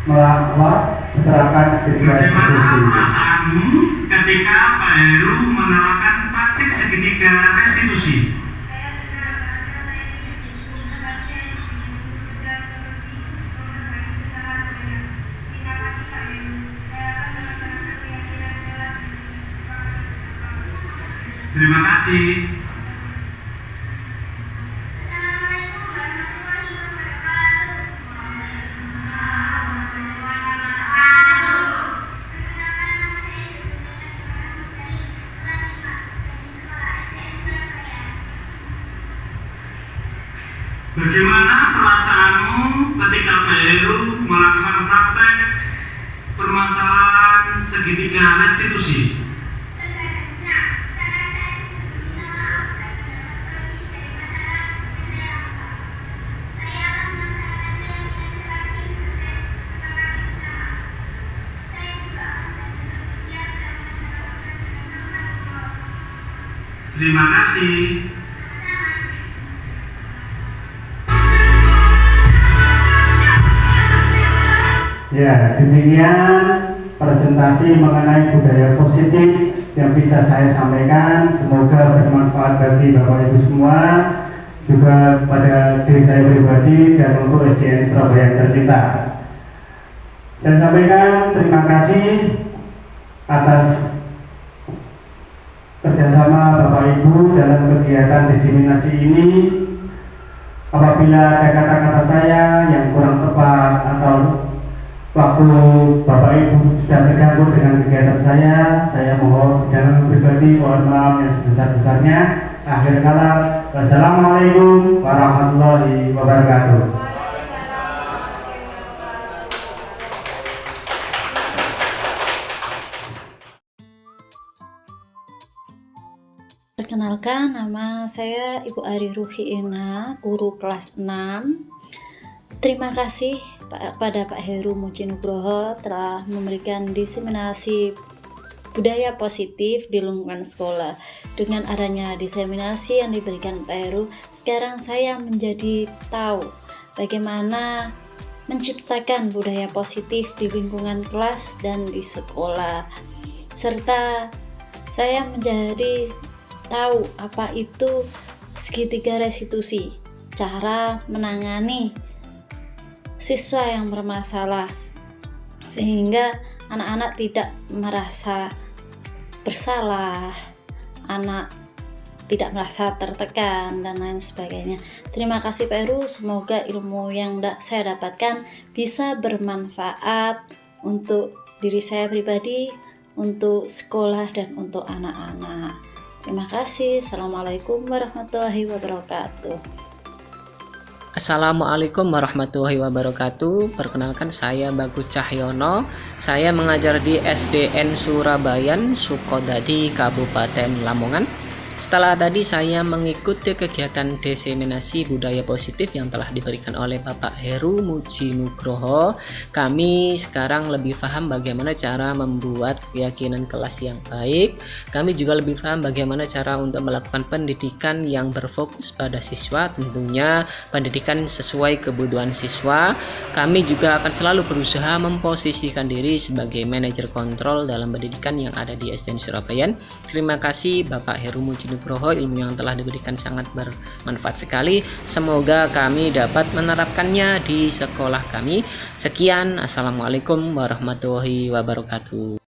menerapkan segitiga Bagaimana diskusi. perasaanmu ketika Pak Heru menerapkan praktik segitiga restitusi? Saya senang karena saya ingin tempat saya bekerja solusi untuk memperbaiki kesalahan saya. Terima kasih Pak Heru. Saya akan melaksanakan keyakinan kelas dan disepakati bersama. Terima kasih. Assalamualaikum warahmatullahi wabarakatuh. Perkenalkan nama saya Bagaimana perasaanmu ketika Pak Heru melakukan praktek permasalahan segitiga restitusi? Terima kasih. Ya, demikian presentasi mengenai budaya positif yang bisa saya sampaikan. Semoga bermanfaat bagi Bapak Ibu semua, juga pada diri saya pribadi dan untuk SDN Surabaya yang tercinta. Saya sampaikan terima kasih atas kerjasama Bapak Ibu dalam kegiatan diseminasi ini. Apabila ada kata-kata saya yang kurang tepat atau waktu Bapak Ibu sudah terganggu dengan kegiatan saya mohon dalam pribadi mohon maaf yang sebesar-besarnya. Akhir kata, wassalamualaikum warahmatullahi wabarakatuh. Perkenalkan, nama saya Ibu Ari Ruhiina, guru kelas 6. Terima kasih kepada Pak Heru Muji Nugroho telah memberikan diseminasi budaya positif di lingkungan sekolah. Dengan adanya diseminasi yang diberikan Pak Heru, sekarang saya menjadi tahu bagaimana menciptakan budaya positif di lingkungan kelas dan di sekolah. Serta saya menjadi tahu apa itu segitiga restitusi, cara menangani siswa yang bermasalah sehingga anak-anak tidak merasa bersalah, anak tidak merasa tertekan dan lain sebagainya. Terima kasih Pak Heru, semoga ilmu yang saya dapatkan bisa bermanfaat untuk diri saya pribadi, untuk sekolah dan untuk anak-anak. Terima kasih. Assalamualaikum warahmatullahi wabarakatuh. Assalamualaikum warahmatullahi wabarakatuh. Perkenalkan, saya Bagus Cahyono. Saya mengajar di SDN Surabayan, Sukodadi, Kabupaten Lamongan. Setelah tadi saya mengikuti kegiatan diseminasi budaya positif yang telah diberikan oleh Bapak Heru Muji Nugroho, kami sekarang lebih paham bagaimana cara membuat keyakinan kelas yang baik. Kami juga lebih paham bagaimana cara untuk melakukan pendidikan yang berfokus pada siswa, tentunya pendidikan sesuai kebutuhan siswa. Kami juga akan selalu berusaha memposisikan diri sebagai manajer kontrol dalam pendidikan yang ada di SDN Surabaya. Terima kasih Bapak Heru Muji Nugroho, ilmu yang telah diberikan sangat bermanfaat sekali. Semoga kami dapat menerapkannya di sekolah kami. Sekian, assalamualaikum warahmatullahi wabarakatuh.